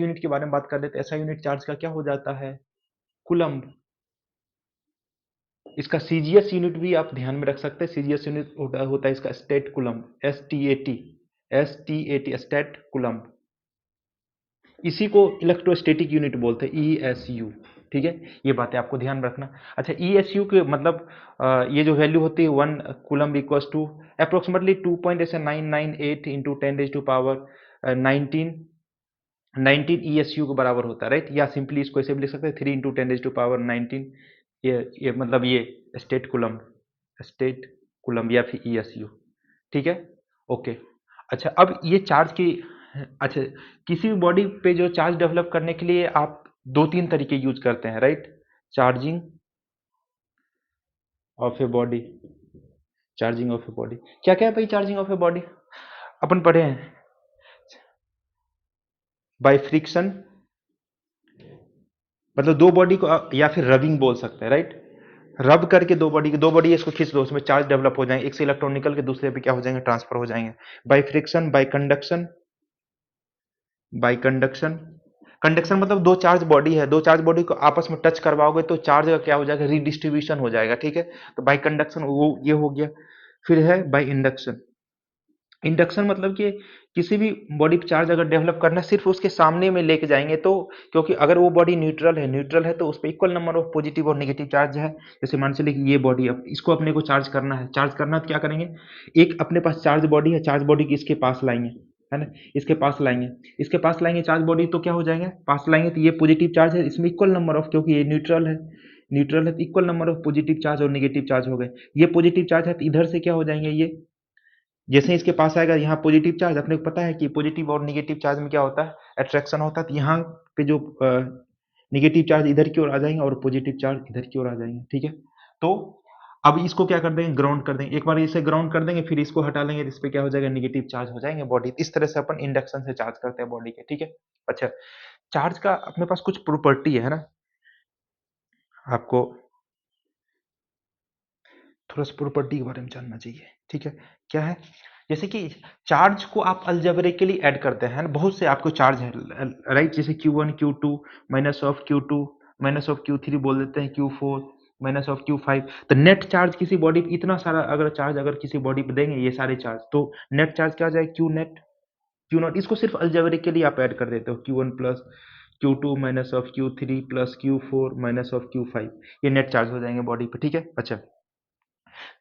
Unit के बारे में बात कर लेते हैं। एसआई यूनिट चार्ज का क्या हो जाता है? कूलम्ब। इसका सीजीएस यूनिट भी आप ध्यान में रख सकते हैं। सीजीएस यूनिट होता है इसका state coulomb, STAT, STAT state coulomb. इसी को इलेक्ट्रोस्टैटिक यूनिट बोलते हैं, ईएसयू। ठीक है, ये बातें आपको ध्यान में रखना। अच्छा, ईएसयू के मतलब ये जो वैल्यू होती है 1 coulomb equals to approximately 2.998 into 10 raise to power 19 19 ESU के बराबर होता है, राइट? या सिंपली इसको ऐसे भी लिख सकते हैं 3 × 10⁻19। ये मतलब ये स्टेट कूलम्ब या फिर ESU, ठीक है? ओके। अच्छा, अब ये चार्ज की, अच्छा, किसी भी बॉडी पे जो चार्ज डेवलप करने के लिए आप दो तीन तरीके यूज करते हैं, right? Charging of a body, charging of a body, क्या क्या है भाई चार्जिंग ऑफ ए बॉडी? अपन पढ़े हैं बाय फ्रिक्शन, मतलब दो बॉडी को या फिर रबिंग बोल सकते हैं, राइट? रब करके दो बॉडी इसको खींच दो, उसमें चार्ज डेवलप हो जाएंगे, एक से इलेक्ट्रॉन निकल के दूसरे पे क्या हो जाएंगे, ट्रांसफर हो जाएंगे। By friction, bye conduction, bye conduction. Conduction मतलब दो चार्ज बॉडी है, दो चार्ज बॉडी को आपस में टच करवाओगे तो चार्ज का क्या हो जाएगा, रीडिस्ट्रीब्यूशन हो जाएगा, ठीक है? तो बाय कंडक्शन वो ये हो गया। फिर है बाय इंडक्शन। इंडक्शन मतलब कि किसी भी बॉडी पे चार्ज अगर डेवलप करना है सिर्फ उसके सामने में लेके जाएंगे, तो क्योंकि अगर वो बॉडी न्यूट्रल है तो उस पर इक्वल नंबर ऑफ पॉजिटिव और नेगेटिव चार्ज है। जैसे मान चलिए कि ये बॉडी, अब इसको अपने को चार्ज करना है, तो क्या करेंगे, एक अपने पास चार्ज बॉडी है, चार्ज बॉडी की इसके पास लाएंगे, है ना? इसके पास लाएंगे चार्ज बॉडी, तो क्या हो जाएंगे, पास लाएंगे तो ये पॉजिटिव चार्ज है, इसमें इक्वल नंबर ऑफ, क्योंकि ये न्यूट्रल है तो equal number of positive charge और नेगेटिव चार्ज हो गए। ये पॉजिटिव चार्ज है तो इधर से क्या हो जाएंगे, ये जैसे ही इसके पास आएगा यहाँ पॉजिटिव चार्ज, अपने को पता है कि पॉजिटिव और निगेटिव चार्ज में क्या होता है, अट्रैक्शन होता है, तो यहाँ पे जो निगेटिव चार्ज इधर की ओर आ जाएंगे और पॉजिटिव चार्ज इधर की ओर आ जाएंगे, ठीक है? तो अब इसको क्या कर देंगे, ग्राउंड कर देंगे, एक बार इसे ग्राउंड कर देंगे, फिर इसको हटा लेंगे, इस पे क्या हो जाएगा, निगेटिव चार्ज हो जाएंगे बॉडी। इस तरह से अपन इंडक्शन से चार्ज करते हैं बॉडी के, ठीक है? अच्छा, चार्ज का अपने पास कुछ प्रॉपर्टी है ना, आपको थोड़ा सा प्रॉपर्टी के बारे में जानना चाहिए, ठीक है? क्या है, जैसे कि चार्ज को आप अलजेब्रिकली ऐड करते हैं ना, बहुत से आपको चार्ज है, राइट? जैसे Q1 Q2 minus of Q2 minus of Q3 बोल देते हैं, Q4 माइनस ऑफ Q5। तो नेट चार्ज किसी बॉडी पे इतना सारा अगर किसी बॉडी पे देंगे ये सारे चार्ज, तो नेट चार्ज क्या आ जाएगा, Q नेट, Q नॉट। इसको सिर्फ अलजेब्रिकली आप ऐड कर देते हो, Q1 plus Q2 minus of Q3 plus Q4 minus of Q5, ये नेट चार्ज हो जाएंगे बॉडी पे, ठीक है? अच्छा,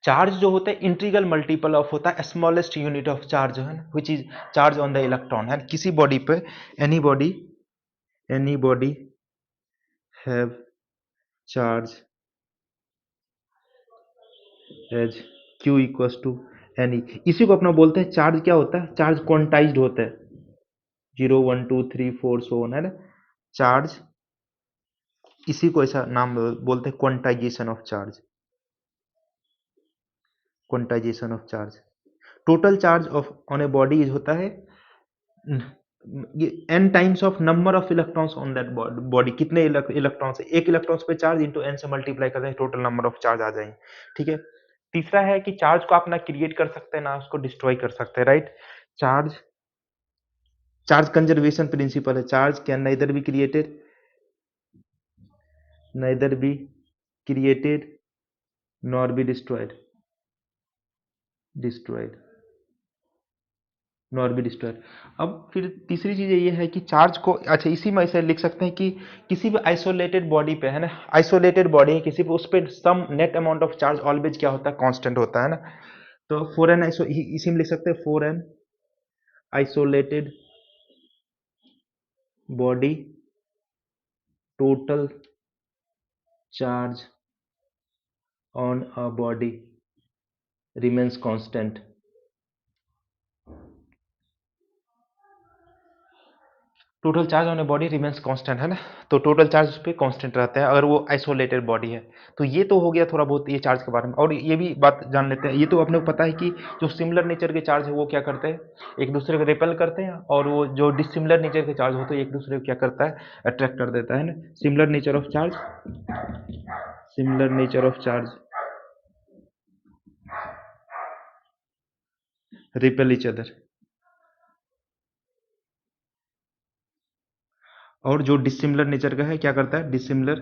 चार्ज जो होता है इंटीग्रल मल्टीपल ऑफ होता है स्मॉलेस्ट यूनिट ऑफ चार्ज, है ना, which is charge on the electron, है किसी बॉडी पे, any body have charge as Q equals to any, इसी को अपना बोलते हैं चार्ज, क्या होता है, चार्ज क्वांटाइज्ड होता है, 0 1 2 3 4 सो ऑन, है ना? चार्ज, इसी को ऐसा नाम बोलते हैं quantization of charge, quantization of charge. Total charge of on a body is होता है ये n times of number of electrons on that body, कितने इलेक्ट्रॉन्स है, एक इलेक्ट्रॉन्स पे चार्ज इंटू n से मल्टीप्लाई करते हैं, टोटल नंबर ऑफ चार्ज आ जाएंगे, ठीक है? तीसरा है कि चार्ज को आप ना क्रिएट कर सकते हैं ना उसको डिस्ट्रॉय कर सकते हैं, right? Charge charge conservation principle है, charge can neither be created nor be destroyed nor be destroyed. अब फिर तीसरी चीज़ ये है कि चार्ज को, अच्छा, इसी में ऐसे लिख सकते हैं कि किसी भी आइसोलेटेड बॉडी पे, है ना, आइसोलेटेड बॉडी है किसी पे, उस पर some net amount of charge always क्या होता है, कांस्टेंट होता है ना। तो फॉर एन आइसो, इसी में लिख सकते हैं for an isolated body total charge on a body remains constant. Total charge on a body remains constant, है ना? तो टोटल चार्ज उस पर कांस्टेंट रहता है अगर वो आइसोलेटेड बॉडी है। तो ये तो हो गया थोड़ा बहुत ये चार्ज के बारे में, और ये भी बात जान लेते हैं, ये तो अपने को पता है कि जो सिमिलर नेचर के चार्ज है वो क्या करते हैं, एक दूसरे को रिपेल करते हैं, और वो जो डिसिमिलर नेचर के चार्ज होते हैं एक दूसरे को क्या करता है, अट्रैक्ट कर देता है ना। Similar nature of charge repel each other, और जो डिसिमिलर नेचर का है क्या करता है, dissimilar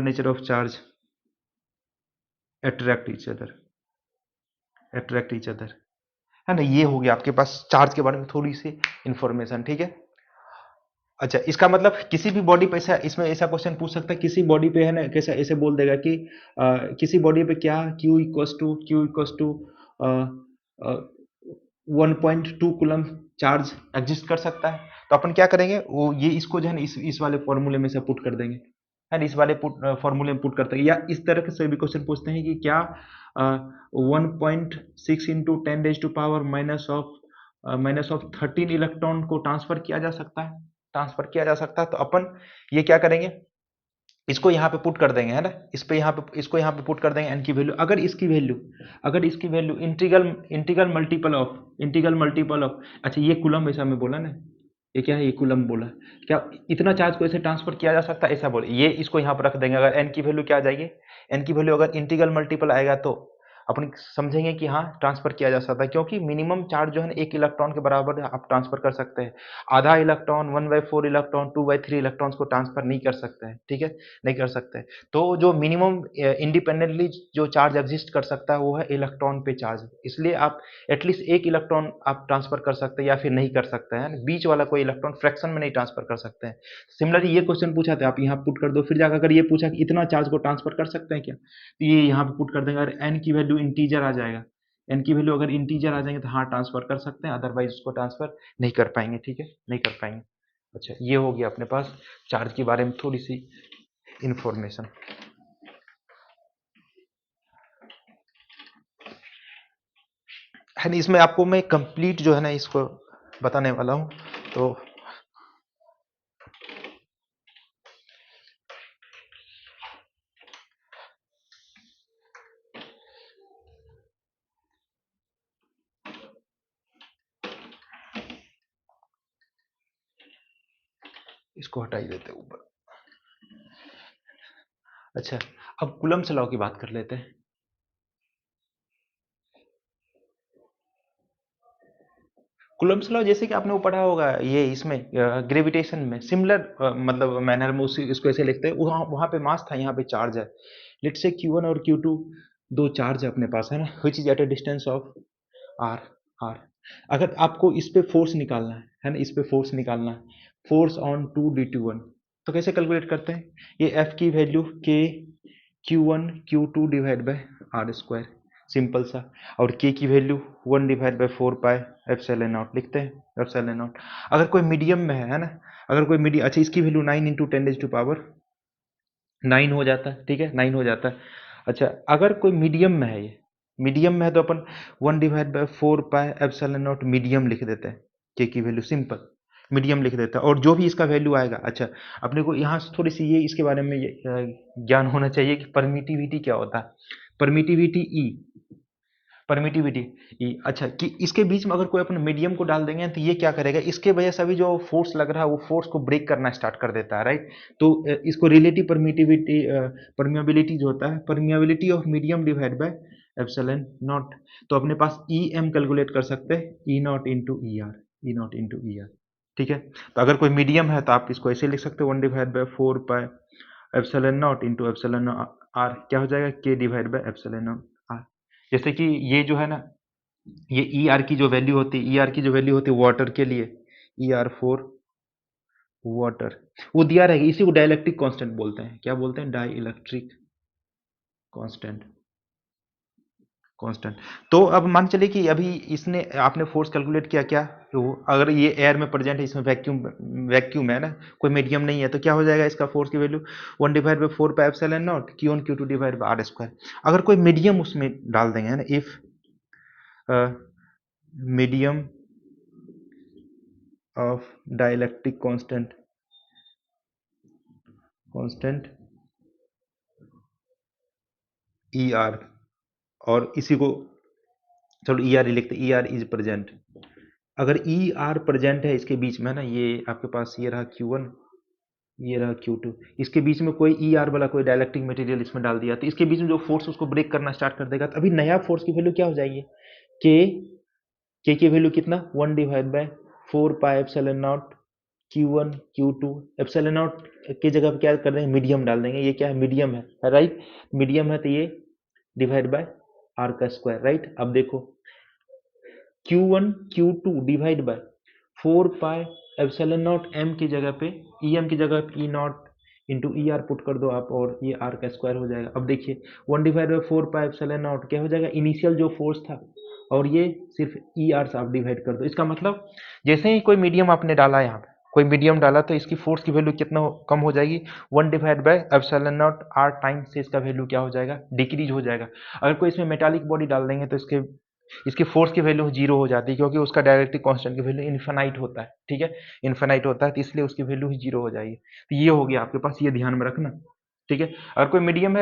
nature of charge attract each other, है ना? ये हो गया आपके पास चार्ज के बारे में थोड़ी सी इंफॉर्मेशन, ठीक है? अच्छा, इसका मतलब किसी भी बॉडी पे ऐसा, इसमें ऐसा क्वेश्चन पूछ सकता है, किसी बॉडी पे है ना, कैसा ऐसे बोल देगा कि किसी बॉडी पे क्या Q equals to 1.2 coulomb charge exist कर सकता है। तो अपन क्या करेंगे, वो ये इसको जो है ना इस वाले फॉर्मूले में से पुट कर देंगे, है ना, इस वाले फॉर्मूले में पुट करते हैं, या इस तरह से भी क्वेश्चन पूछते हैं कि क्या 1.6 इंटू 10 माइनस ऑफ 13 इलेक्ट्रॉन को ट्रांसफर किया जा सकता है, तो अपन ये क्या करेंगे, इसको यहाँ पे पुट कर देंगे, है ना, इस पे यहाँ पे, इसको यहाँ पे पुट कर देंगे, n की वैल्यू, अगर इसकी वैल्यू इंटीग्रल मल्टीपल ऑफ, अच्छा ये कूलम ऐसा मैं बोला ना, ये क्या है, ये कूलम बोला, क्या इतना चार्ज को ऐसे ट्रांसफर किया जा सकता है, ऐसा बोले, ये इसको यहाँ पर रख देंगे, अगर n की वैल्यू क्या आ जाएगी, n की वैल्यू अगर इंटीग्रल मल्टीपल आएगा तो अपन समझेंगे कि हाँ ट्रांसफर किया जा सकता है, क्योंकि मिनिमम चार्ज जो है ना 1 इलेक्ट्रॉन के बराबर आप ट्रांसफर कर सकते हैं, आधा इलेक्ट्रॉन, 1/4 इलेक्ट्रॉन, 2/3 इलेक्ट्रॉन्स को ट्रांसफर नहीं कर सकते हैं, ठीक है, नहीं कर सकते। तो जो मिनिमम इंडिपेंडेंटली जो चार्ज एग्जिस्ट कर सकता है वो है इलेक्ट्रॉन पे चार्ज, इसलिए आप एटलीस्ट 1 इलेक्ट्रॉन आप ट्रांसफर कर सकते हैं या फिर नहीं कर सकते हैं, बीच वाला कोई इलेक्ट्रॉन फ्रैक्शन में नहीं ट्रांसफर कर सकते हैं। सिमिलरली ये क्वेश्चन पूछा था, आप यहाँ पुट कर दो, फिर जाकर अगर ये पूछा कि इतना चार्ज को ट्रांसफर कर सकते हैं क्या, तो ये यहाँ पे पुट कर देंगे, अगर एन की वैल्यू इंटीजर आ जाएगा, एन की वैल्यू अगर इंटीजर आ जाएंगे तो हाँ ट्रांसफर कर सकते हैं, अदरवाइज उसको ट्रांसफर नहीं कर पाएंगे, ठीक है, नहीं कर पाएंगे। अच्छा, ये हो गया अपने पास चार्ज के बारे में थोड़ी सी इंफॉर्मेशन, है ना, इसमें आपको मैं कंप्लीट जो है ना इसको बताने वाला हूँ, तो इसको हटा ही देते हैं ऊपर। अच्छा, अब कूलम्ब्स लॉ की बात कर लेते हैं। कूलम्ब्स लॉ जैसे कि आपने वो पढ़ा होगा, ये इसमें ग्रेविटेशन में सिमिलर मतलब मैनर में उसी इसको ऐसे लिखते हैं, वहाँ वहाँ पे मास था, यहाँ पे चार्ज है, लेट्स से Q1 और Q2 दो चार्ज है अपने पास, है ना, which is at a distance of r r. अगर आपको इस पे फोर्स निकालना है ना, इस पे फोर्स निकालना है, फोर्स ऑन 2d21, तो कैसे कैलकुलेट करते हैं, ये F की वैल्यू के Q1 Q2 divide by are square, simple सा, और के की value 1 divide by 4 pi epsilon naught लिखते हैं, एप्सिलॉन नॉट। अगर कोई मीडियम में है ना, अगर कोई मीडियम, अच्छा इसकी वैल्यू 9 इंटू 10⁻⁹ हो जाता है, ठीक है, 9 हो जाता है। अच्छा, अगर कोई मीडियम में है, ये मीडियम में है तो अपन 1 divide by 4 pi epsilon not medium लिख देते हैं, के की वैल्यू सिंपल मीडियम लिख देता है, और जो भी इसका वैल्यू आएगा, अच्छा अपने को यहाँ थोड़ी सी ये इसके बारे में ज्ञान होना चाहिए कि परमिटिविटी क्या होता है, परमिटिविटी ई, परमिटिविटी ई, अच्छा कि इसके बीच में अगर कोई अपन मीडियम को डाल देंगे तो ये क्या करेगा, इसके वजह से अभी जो फोर्स लग रहा है वो फोर्स को ब्रेक करना स्टार्ट कर देता है, राइट। तो इसको रिलेटिव परमिटिविटी, परमियाबिलिटी जो होता है, permeability of medium divide by epsilon naught, तो अपने पास ई एम कैलकुलेट कर सकते हैं, E naught into E R, E naught into E R, ठीक है। तो अगर कोई मीडियम है तो आप इसको ऐसे लिख सकते हो, 1 divide by 4 pi epsilon naught into epsilon r, क्या हो जाएगा, के डिवाइड बाय एप्सिलॉन आर। जैसे कि ये जो है ना, ये ई आर की जो वैल्यू होती है, ई आर की जो वैल्यू होती है वाटर के लिए, ई आर फोर वाटर, वो दिया रहेगा, इसी को डाइलेक्ट्रिक कांस्टेंट बोलते हैं, क्या बोलते हैं, डाई इलेक्ट्रिक कांस्टेंट, कांस्टेंट। तो अब मान चलिए कि अभी इसने, आपने फोर्स कैलकुलेट किया क्या, तो अगर ये एयर में प्रेजेंट है, इसमें वैक्यूम, वैक्यूम है ना, कोई मीडियम नहीं है, तो क्या हो जाएगा इसका फोर्स की value 1 divide by 4 pi epsilon naught Q1 Q2 divide by are square. अगर कोई मीडियम उसमें डाल देंगे, है ना, if medium of dielectric constant E R, और इसी को चलो ई आर ही लिखते, ई आर इज प्रेजेंट, अगर ई आर प्रेजेंट है इसके बीच में ना, ये आपके पास ये रहा Q1, ये रहा Q2, इसके बीच में कोई ई आर वाला कोई डाइलेक्ट्रिक मटेरियल इसमें डाल दिया, तो इसके बीच में जो फोर्स उसको ब्रेक करना स्टार्ट कर देगा, तो अभी नया फोर्स की वैल्यू क्या हो जाएगी, के, के की वैल्यू कितना, 1 divide by 4 pi epsilon naught Q1 Q2, epsilon not की जगह पे क्या कर देंगे, मीडियम डाल देंगे, ये क्या है, मीडियम है, राइट, मीडियम है, तो ये डिवाइड बाय आर का स्क्वायर, राइट। अब देखो Q1 Q2 divide by 4 pi epsilon naught M की जगह पे ई एम की जगह पे E naught into E R put कर दो आप, और ये आर का स्क्वायर हो जाएगा। अब देखिए 1/4 पाई एप्सिलॉन नॉट क्या हो जाएगा, इनिशियल जो फोर्स था, और ये सिर्फ ई आर से आप डिवाइड कर दो। इसका मतलब जैसे ही कोई मीडियम आपने डाला, यहाँ पे कोई मीडियम डाला तो इसकी फोर्स की वैल्यू कितना कम हो जाएगी, 1/एप्सिलॉन नॉट आर टाइम से इसका वैल्यू क्या हो जाएगा, डिक्रीज हो जाएगा। अगर कोई इसमें मेटालिक बॉडी डाल देंगे तो इसकी फोर्स की वैल्यू जीरो हो जाती है, क्योंकि उसका डायरेक्ट्रिक कांस्टेंट की वैल्यू इन्फिनाइट होता है, ठीक है, इन्फिनाइट होता है, तो इसलिए उसकी वैल्यू ही जीरो हो जाएगी। तो ये हो गया आपके पास, ये ध्यान में रखना, ठीक है। अगर कोई मीडियम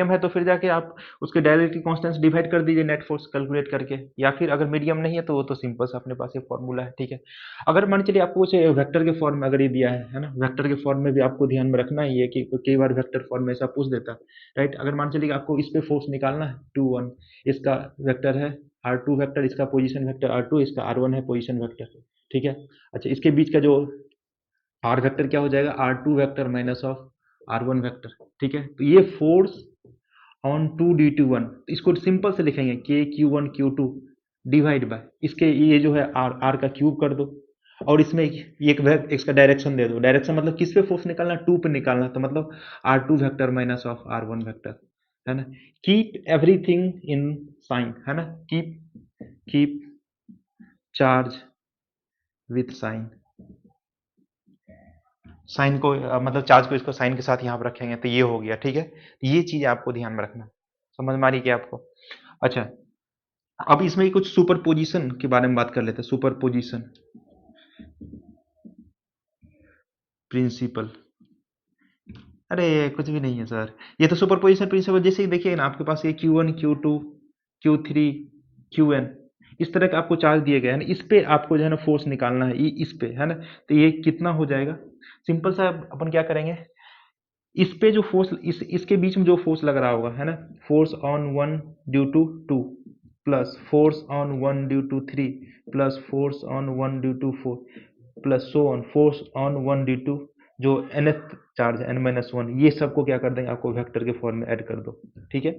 है तो फिर जाके आप उसके डायरेक्ट्रिक कांस्टेंट से डिवाइड कर दीजिए नेट फोर्स कैलकुलेट करके, या फिर अगर मीडियम नहीं है तो वो तो सिंपल सा अपने पास एक फॉर्मूला है, ठीक है। अगर मान चलिए आपको उसे वेक्टर के फॉर्म में अगर ये दिया है ना, वेक्टर के फॉर्म में भी आपको ध्यान में रखना ही है कि कई बार वेक्टर फॉर्म में ऐसा पूछ देता है, राइट। अगर मान चलिए आपको इस पे फोर्स निकालना है 2 1, इसका वेक्टर है R2 वेक्टर, इसका पोजीशन वेक्टर R2, इसका R1 है पोजीशन वेक्टर, ठीक है। अच्छा, इसके बीच का जो R वेक्टर क्या हो जाएगा, R2 vector minus of R1 vector, ठीक है। तो ये फोर्स ऑन 2d21, इसको सिंपल से लिखेंगे K Q1 Q2 divide bye इसके, ये जो है R का क्यूब कर दो, और इसमें इसका डायरेक्शन दे दो। डायरेक्शन मतलब किस पे फोर्स निकालना, 2 पे निकालना, तो मतलब R2 vector minus of R1 vector, है ना। कीप एवरीथिंग इन साइन, है ना, keep charge with sign, sign को मतलब चार्ज को इसको साइन के साथ यहाँ पर रखेंगे, तो ये हो गया, ठीक है। ये चीज आपको ध्यान में रखना, समझ में आ रही क्या आपको। अच्छा, अब इसमें कुछ सुपर पोजिशन के बारे में बात कर लेते हैं। सुपर पोजिशन प्रिंसिपल, अरे कुछ भी नहीं है सर, ये तो सुपर पोजिशन प्रिंसिपल जैसे ही देखिए ना, आपके पास ये Q1 Q2 Q3 Qn, इस तरह का आपको चार्ज दिए गए हैं ना, इस पे आपको जो है ना फोर्स निकालना है, इस पे, है ना। तो ये कितना हो जाएगा, सिंपल सा अपन क्या करेंगे, इस पे जो फोर्स, इसके बीच में जो फोर्स लग रहा होगा, है ना, force on 1 due to 2 plus force on 1 due to 3 plus force on 1 due to 4 plus so on force on 1 due to जो nth चार्ज n-1, ये सबको क्या कर देंगे, आपको वेक्टर के फॉर्म में ऐड कर दो, ठीक है।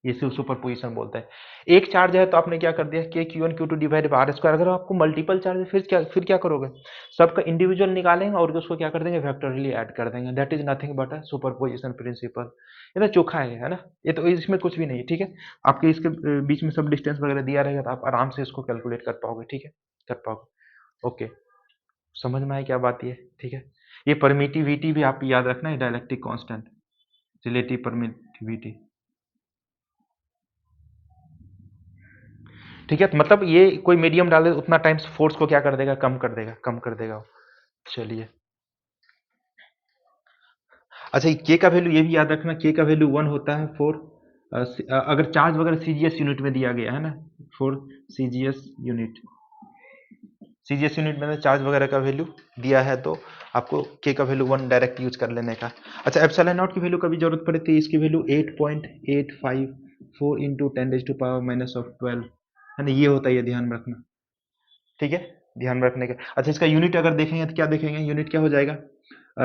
ये सिर्फ सुपर पोजिशन बोलता है। एक चार्ज है तो आपने क्या कर दिया, के Q1 Q2 divide by are square. अगर आपको मल्टीपल चार्ज है फिर क्या करोगे, सबका इंडिविजुअल निकालेंगे और उसको क्या कर देंगे, वेक्टोरियली ऐड कर देंगे। That is nothing but a superposition principle. ये तो चोखा है ना, ये तो इसमें कुछ भी नहीं, ठीक है। आपके इसके बीच में सब डिस्टेंस वगैरह दिया रहेगा, तो आप आराम से इसको कैलकुलेट कर पाओगे, ठीक है, कर पाओगे। ओके, समझ में आए क्या बात ये, ठीक है। ये परमिटिविटी भी आप याद रखना है, डायलेक्ट्रिक कांस्टेंट, रिलेटिव परमिटिविटी, ठीक है। तो मतलब ये कोई मीडियम डाल दे उतना टाइम्स फोर्स को क्या कर देगा, कम कर देगा। चलिए, अच्छा, के का वैल्यू ये भी याद रखना, के का वैल्यू 1 होता है फॉर अगर चार्ज वगैरह सीजीएस यूनिट में दिया गया है ना, for CGS unit, CGS unit में चार्ज वगैरह का वैल्यू दिया है तो आपको के का वैल्यू 1 डायरेक्ट यूज कर लेने का। अच्छा, एप्सिलॉन नॉट की वैल्यू कभी जरूरत पड़े तो इसकी वैल्यू 8.854 इंटू 10⁻⁻12, है ना, ये होता है, ये ध्यान में रखना, ठीक है, ध्यान में रखने का। अच्छा, इसका यूनिट अगर देखेंगे तो क्या देखेंगे, यूनिट क्या हो जाएगा,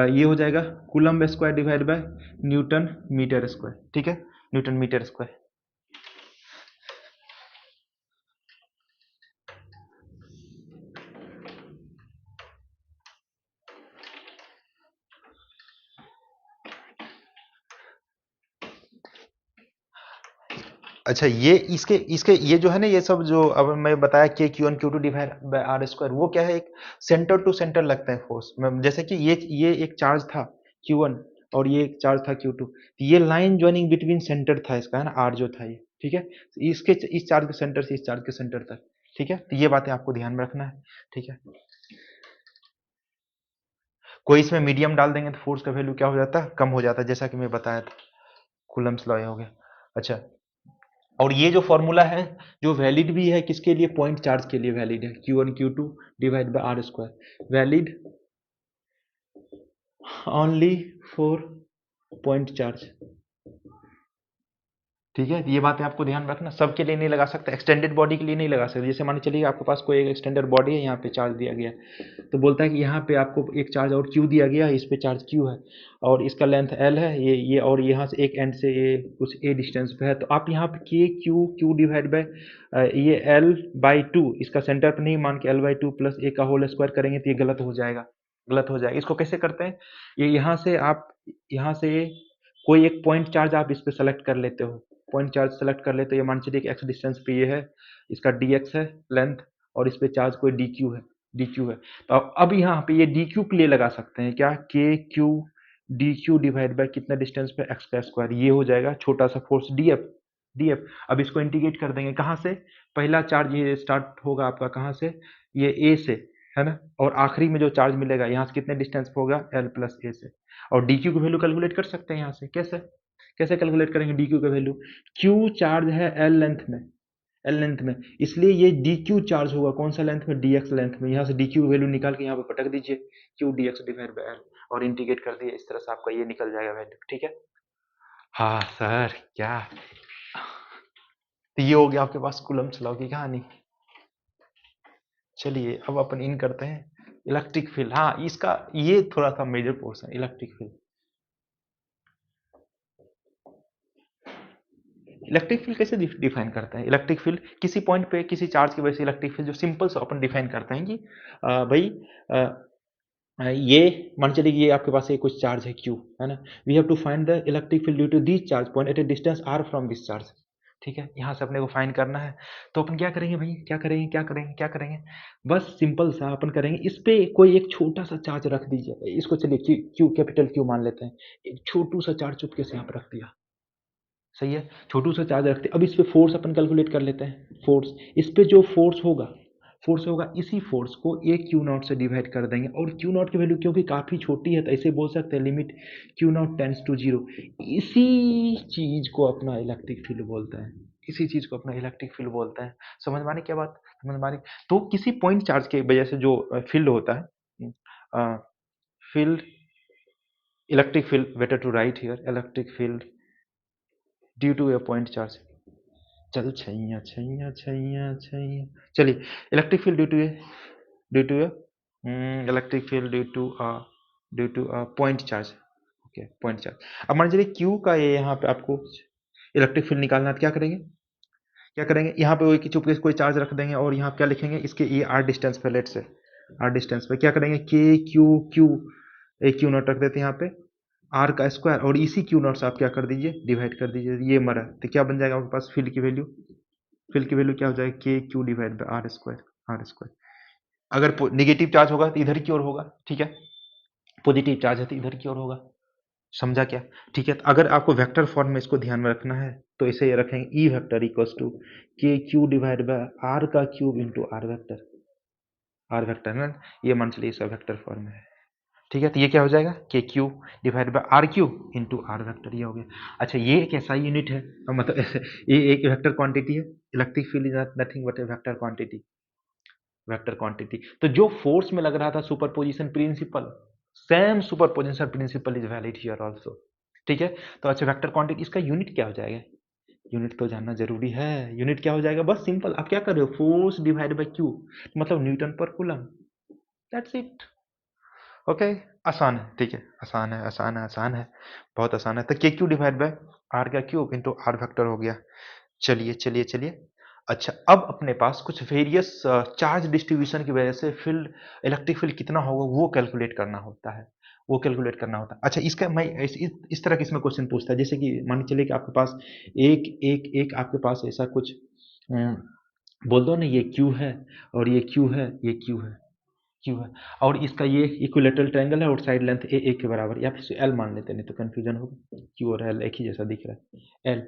ये हो जाएगा coulomb square divide by newton metre square, ठीक है, न्यूटन मीटर स्क्वायर। अच्छा, ये इसके इसके ये जो है ना, ये सब जो अब मैं बताया K Q1 Q2 divide by are square, वो क्या है, एक सेंटर टू सेंटर लगते हैं फोर्स। जैसे कि ये एक चार्ज था Q1 और ये एक चार्ज था Q2, ये लाइन ज्वाइनिंग बिटवीन सेंटर था इसका, है ना, आर जो था ये, ठीक है। इसके इस चार्ज के सेंटर से इस चार्ज के सेंटर तक, ठीक है। तो ये बातें आपको ध्यान में रखना है, ठीक है। कोई इसमें मीडियम डाल देंगे तो फोर्स का वैल्यू क्या हो जाता है, कम हो जाता है, जैसा कि मैं बताया था, कूलम्ब्स लॉ हो गया। अच्छा, और ये जो फॉर्मूला है जो वैलिड भी है किसके लिए, पॉइंट चार्ज के लिए वैलिड है, Q1 Q2 divide by are square, valid only for point charge, ठीक है, ये बातें आपको ध्यान रखना, सबके लिए नहीं लगा सकते, एक्सटेंडेड बॉडी के लिए नहीं लगा सकते। जैसे मान चलिए आपके पास कोई एक एक्सटेंडेड बॉडी है, यहाँ पे चार्ज दिया गया है, तो बोलता है कि यहाँ पे आपको एक चार्ज और क्यू दिया गया है, इस पे चार्ज क्यू है और इसका लेंथ एल है, ये और यहाँ से एक एंड से ये कुछ ए डिस्टेंस पे है, तो आप यहाँ पे के क्यू क्यू डिवाइड बाय ये एल बाई टू, इसका सेंटर पर नहीं मान के एल बाई टू प्लस ए का होल स्क्वायर करेंगे तो ये गलत हो जाएगा, गलत हो जाएगा। इसको कैसे करते हैं, ये यहाँ से आप यहाँ से कोई एक पॉइंट चार्ज आप इस पे सेलेक्ट कर लेते हो, पॉइंट चार्ज सेलेक्ट कर लेते हो, ये मान चलिए कि एक्स डिस्टेंस पे ये है, इसका डी एक्स है लेंथ और इस पे चार्ज कोई डी क्यू है, डी क्यू है, तो अब यहाँ पे ये डी क्यू के लिए लगा सकते हैं क्या, के Q D Q divide bye कितना डिस्टेंस पे एक्स का स्क्वायर, ये हो जाएगा छोटा सा force D F, D F. अब इसको इंटीग्रेट कर देंगे कहाँ से, पहला चार्ज ये स्टार्ट होगा आपका कहाँ से, ये ए से है ना, और आखिरी में जो चार्ज मिलेगा यहाँ से कितने डिस्टेंस पे होगा, एल प्लस ए से। और डी क्यू की वैल्यू कैलकुलेट कर सकते हैं यहाँ से, कैसे कैसे कैलकुलेट करेंगे डी क्यू का वैल्यू, क्यू चार्ज है एल लेंथ में, एल लेंथ में, इसलिए ये डी क्यू चार्ज होगा कौन सा लेंथ में, डी एक्स लेंथ में, यहाँ से डी क्यू वैल्यू निकाल के यहाँ पे पटक दीजिए, Q D x divide by L और इंटीग्रेट कर दिए, इस तरह से आपका ये निकल जाएगा वैल्यू, ठीक है। हाँ सर क्या, तो ये हो गया आपके पास कूलम्ब्स लॉ की कहानी। चलिए अब अपन इन करते हैं इलेक्ट्रिक फील्ड, हाँ इसका ये थोड़ा सा major portion electric field. Electric field कैसे डिफाइन करते हैं, इलेक्ट्रिक फील्ड किसी पॉइंट पे किसी चार्ज की वजह से इलेक्ट्रिक फील्ड जो सिंपल से अपन डिफाइन करते हैं कि भाई ये मान चलिए कि ये आपके पास ये कुछ चार्ज है Q है ना, we have to find the electric field due to this charge point at a distance r from this charge, ठीक है, यहाँ से अपने को फाइंड करना है। तो अपन क्या करेंगे भाई, क्या करेंगे क्या करेंगे क्या करेंगे, बस सिंपल सा अपन करेंगे, इस पे कोई एक छोटा सा चार्ज रख दीजिए, इसको चलिए Q कैपिटल Q मान लेते हैं, एक छोटू सा चार्ज चुपके से यहाँ पर रख दिया, सही है, छोटू सा चार्ज रखते हैं। अब इस पे फोर्स अपन कैलकुलेट कर लेते हैं, फोर्स इस पे जो फोर्स होगा इसी फोर्स को ए क्यू नॉट से डिवाइड कर देंगे, और क्यू नॉट की वैल्यू क्योंकि काफ़ी छोटी है तो ऐसे बोल सकते हैं limit Q naught tends to zero, इसी चीज को अपना इलेक्ट्रिक फील्ड बोलते हैं, इसी चीज को अपना इलेक्ट्रिक फील्ड बोलते हैं। समझ में आ रही क्या बात, समझ में आ रही। तो किसी पॉइंट चार्ज की वजह से जो फील्ड होता है, field electric field, better to write here electric field due to a point charge, चल छैया छैया छैया छैया, चलिए electric field due to a electric field due to point charge, okay point charge. अब मान लीजिए क्यू का ये यहाँ पे आपको इलेक्ट्रिक फील्ड निकालना है, तो क्या करेंगे क्या करेंगे, यहाँ पे वो चुपके से कोई चार्ज रख देंगे और यहाँ क्या लिखेंगे, इसके ये आर डिस्टेंस पे, लेट से आर डिस्टेंस पे क्या करेंगे, के Q Q A Q not रख देते हैं यहाँ पे, आर का स्क्वायर और इसी क्यू नॉट से आप क्या कर दीजिए, डिवाइड कर दीजिए, ये मरा, तो क्या बन जाएगा आपके पास फील्ड की वैल्यू, फील्ड की वैल्यू क्या हो जाएगी, K Q divide by are square, R square. अगर नेगेटिव चार्ज होगा तो इधर की ओर होगा, ठीक है, पॉजिटिव चार्ज है तो इधर की ओर होगा, समझा क्या, ठीक है। तो अगर आपको वेक्टर फॉर्म में इसको ध्यान में रखना है तो इसे ये रखेंगे E vector equals to K Q divide by R का cube into R vector, R vector ना, ये मान चलिए इसका वेक्टर फॉर्म है, ठीक है। तो ये क्या हो जाएगा, K Q divide by R Q into R vector, ये हो गया। अच्छा ये एक ऐसा यूनिट है, मतलब ये एक वेक्टर क्वांटिटी है, electric field is nothing but A vector quantity, vector quantity. तो जो फोर्स में लग रहा था superposition principle, same superposition principle is valid here also, ठीक है। तो अच्छा वेक्टर क्वांटिटी इसका यूनिट क्या हो जाएगा, यूनिट तो जानना जरूरी है, यूनिट क्या हो जाएगा, बस सिंपल आप क्या कर रहे हो, फोर्स डिवाइड बाय क्यू, मतलब न्यूटन पर कूलम, दैट्स इट, ओके। आसान है, ठीक है, आसान है आसान है आसान है, बहुत आसान है। तो K Q divide by R का क्यूब इंटू आर वेक्टर हो गया। चलिए चलिए चलिए, अच्छा अब अपने पास कुछ वेरियस चार्ज डिस्ट्रीब्यूशन की वजह से फील्ड, इलेक्ट्रिक फील्ड कितना होगा वो कैलकुलेट करना होता है, वो कैलकुलेट करना होता है। अच्छा इसका मैं इस तरह के इसमें क्वेश्चन पूछता है, जैसे कि मान के चलिए कि आपके पास एक आपके पास ऐसा कुछ अम, बोल दो ना, ये क्यू है और ये क्यू है, ये क्यू है और इसका ये इक्विलेटरल ट्रायंगल है और साइड लेंथ ए के बराबर, या फिर एल मान लेते हैं, नहीं तो कंफ्यूजन होगा, क्यू और एल एक ही जैसा दिख रहा है, एल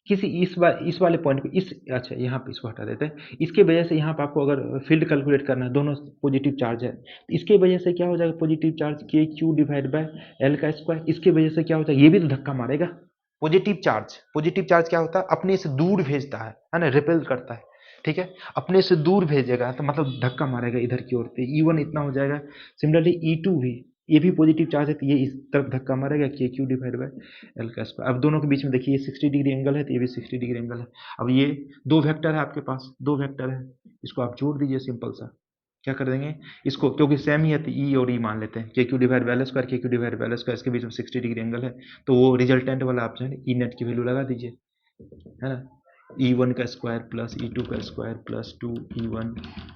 किसी इस वाले पॉइंट पे इस, अच्छा यहाँ पे इसको हटा देते हैं, इसके वजह से यहाँ पे आपको अगर फील्ड कैलकुलेट करना है, दोनों पॉजिटिव चार्ज है, तो इसके वजह से क्या हो जाएगा, positive charge K Q divide by L का स्क्वायर, इसके वजह से क्या होता है, ये भी तो धक्का मारेगा, पॉजिटिव चार्ज क्या होता है, अपने से दूर भेजता है ना, रिपेल करता है, ठीक है, अपने से दूर भेजेगा तो मतलब धक्का मारेगा इधर की ओर, तो E1 इतना हो जाएगा, सिमिलरली E2 भी ये भी पॉजिटिव चार्ज है तो ये इस तरफ धक्का मारेगा के क्यू डिवाइड बाय एल का स्क्वायर। अब दोनों के बीच में देखिए ये 60 डिग्री एंगल है तो ये भी 60 डिग्री एंगल है। अब ये दो वेक्टर है आपके पास, दो वेक्टर है, इसको आप जोड़ दीजिए सिंपल सा। क्या कर देंगे इसको, क्योंकि सेम ही है तो ई और ई मान लेते हैं, K Q divide by L square, K Q divide by L square, इसके बीच में 60 डिग्री एंगल है तो वो रिजल्टेंट वाला आप जो है ई नेट की वैल्यू लगा दीजिए, है ना। E1 का स्क्वायर प्लस E2 का square plus 2E1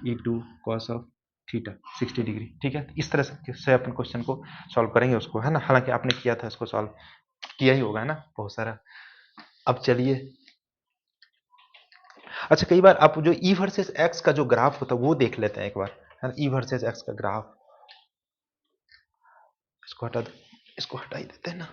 E2 cos of theta 60 degree. ठीक है, इस तरह से अपन क्वेश्चन को सॉल्व करेंगे उसको, है ना। हालांकि आपने किया था, इसको सॉल्व किया ही होगा, है ना, बहुत सारा। अब चलिए, अच्छा कई बार आप जो E वर्सेस X का जो ग्राफ होता है वो देख लेते हैं एक बार, है ना। E वर्सेस X का ग्राफ, इसको हटा दो, इसको हटा ही देते हैं ना।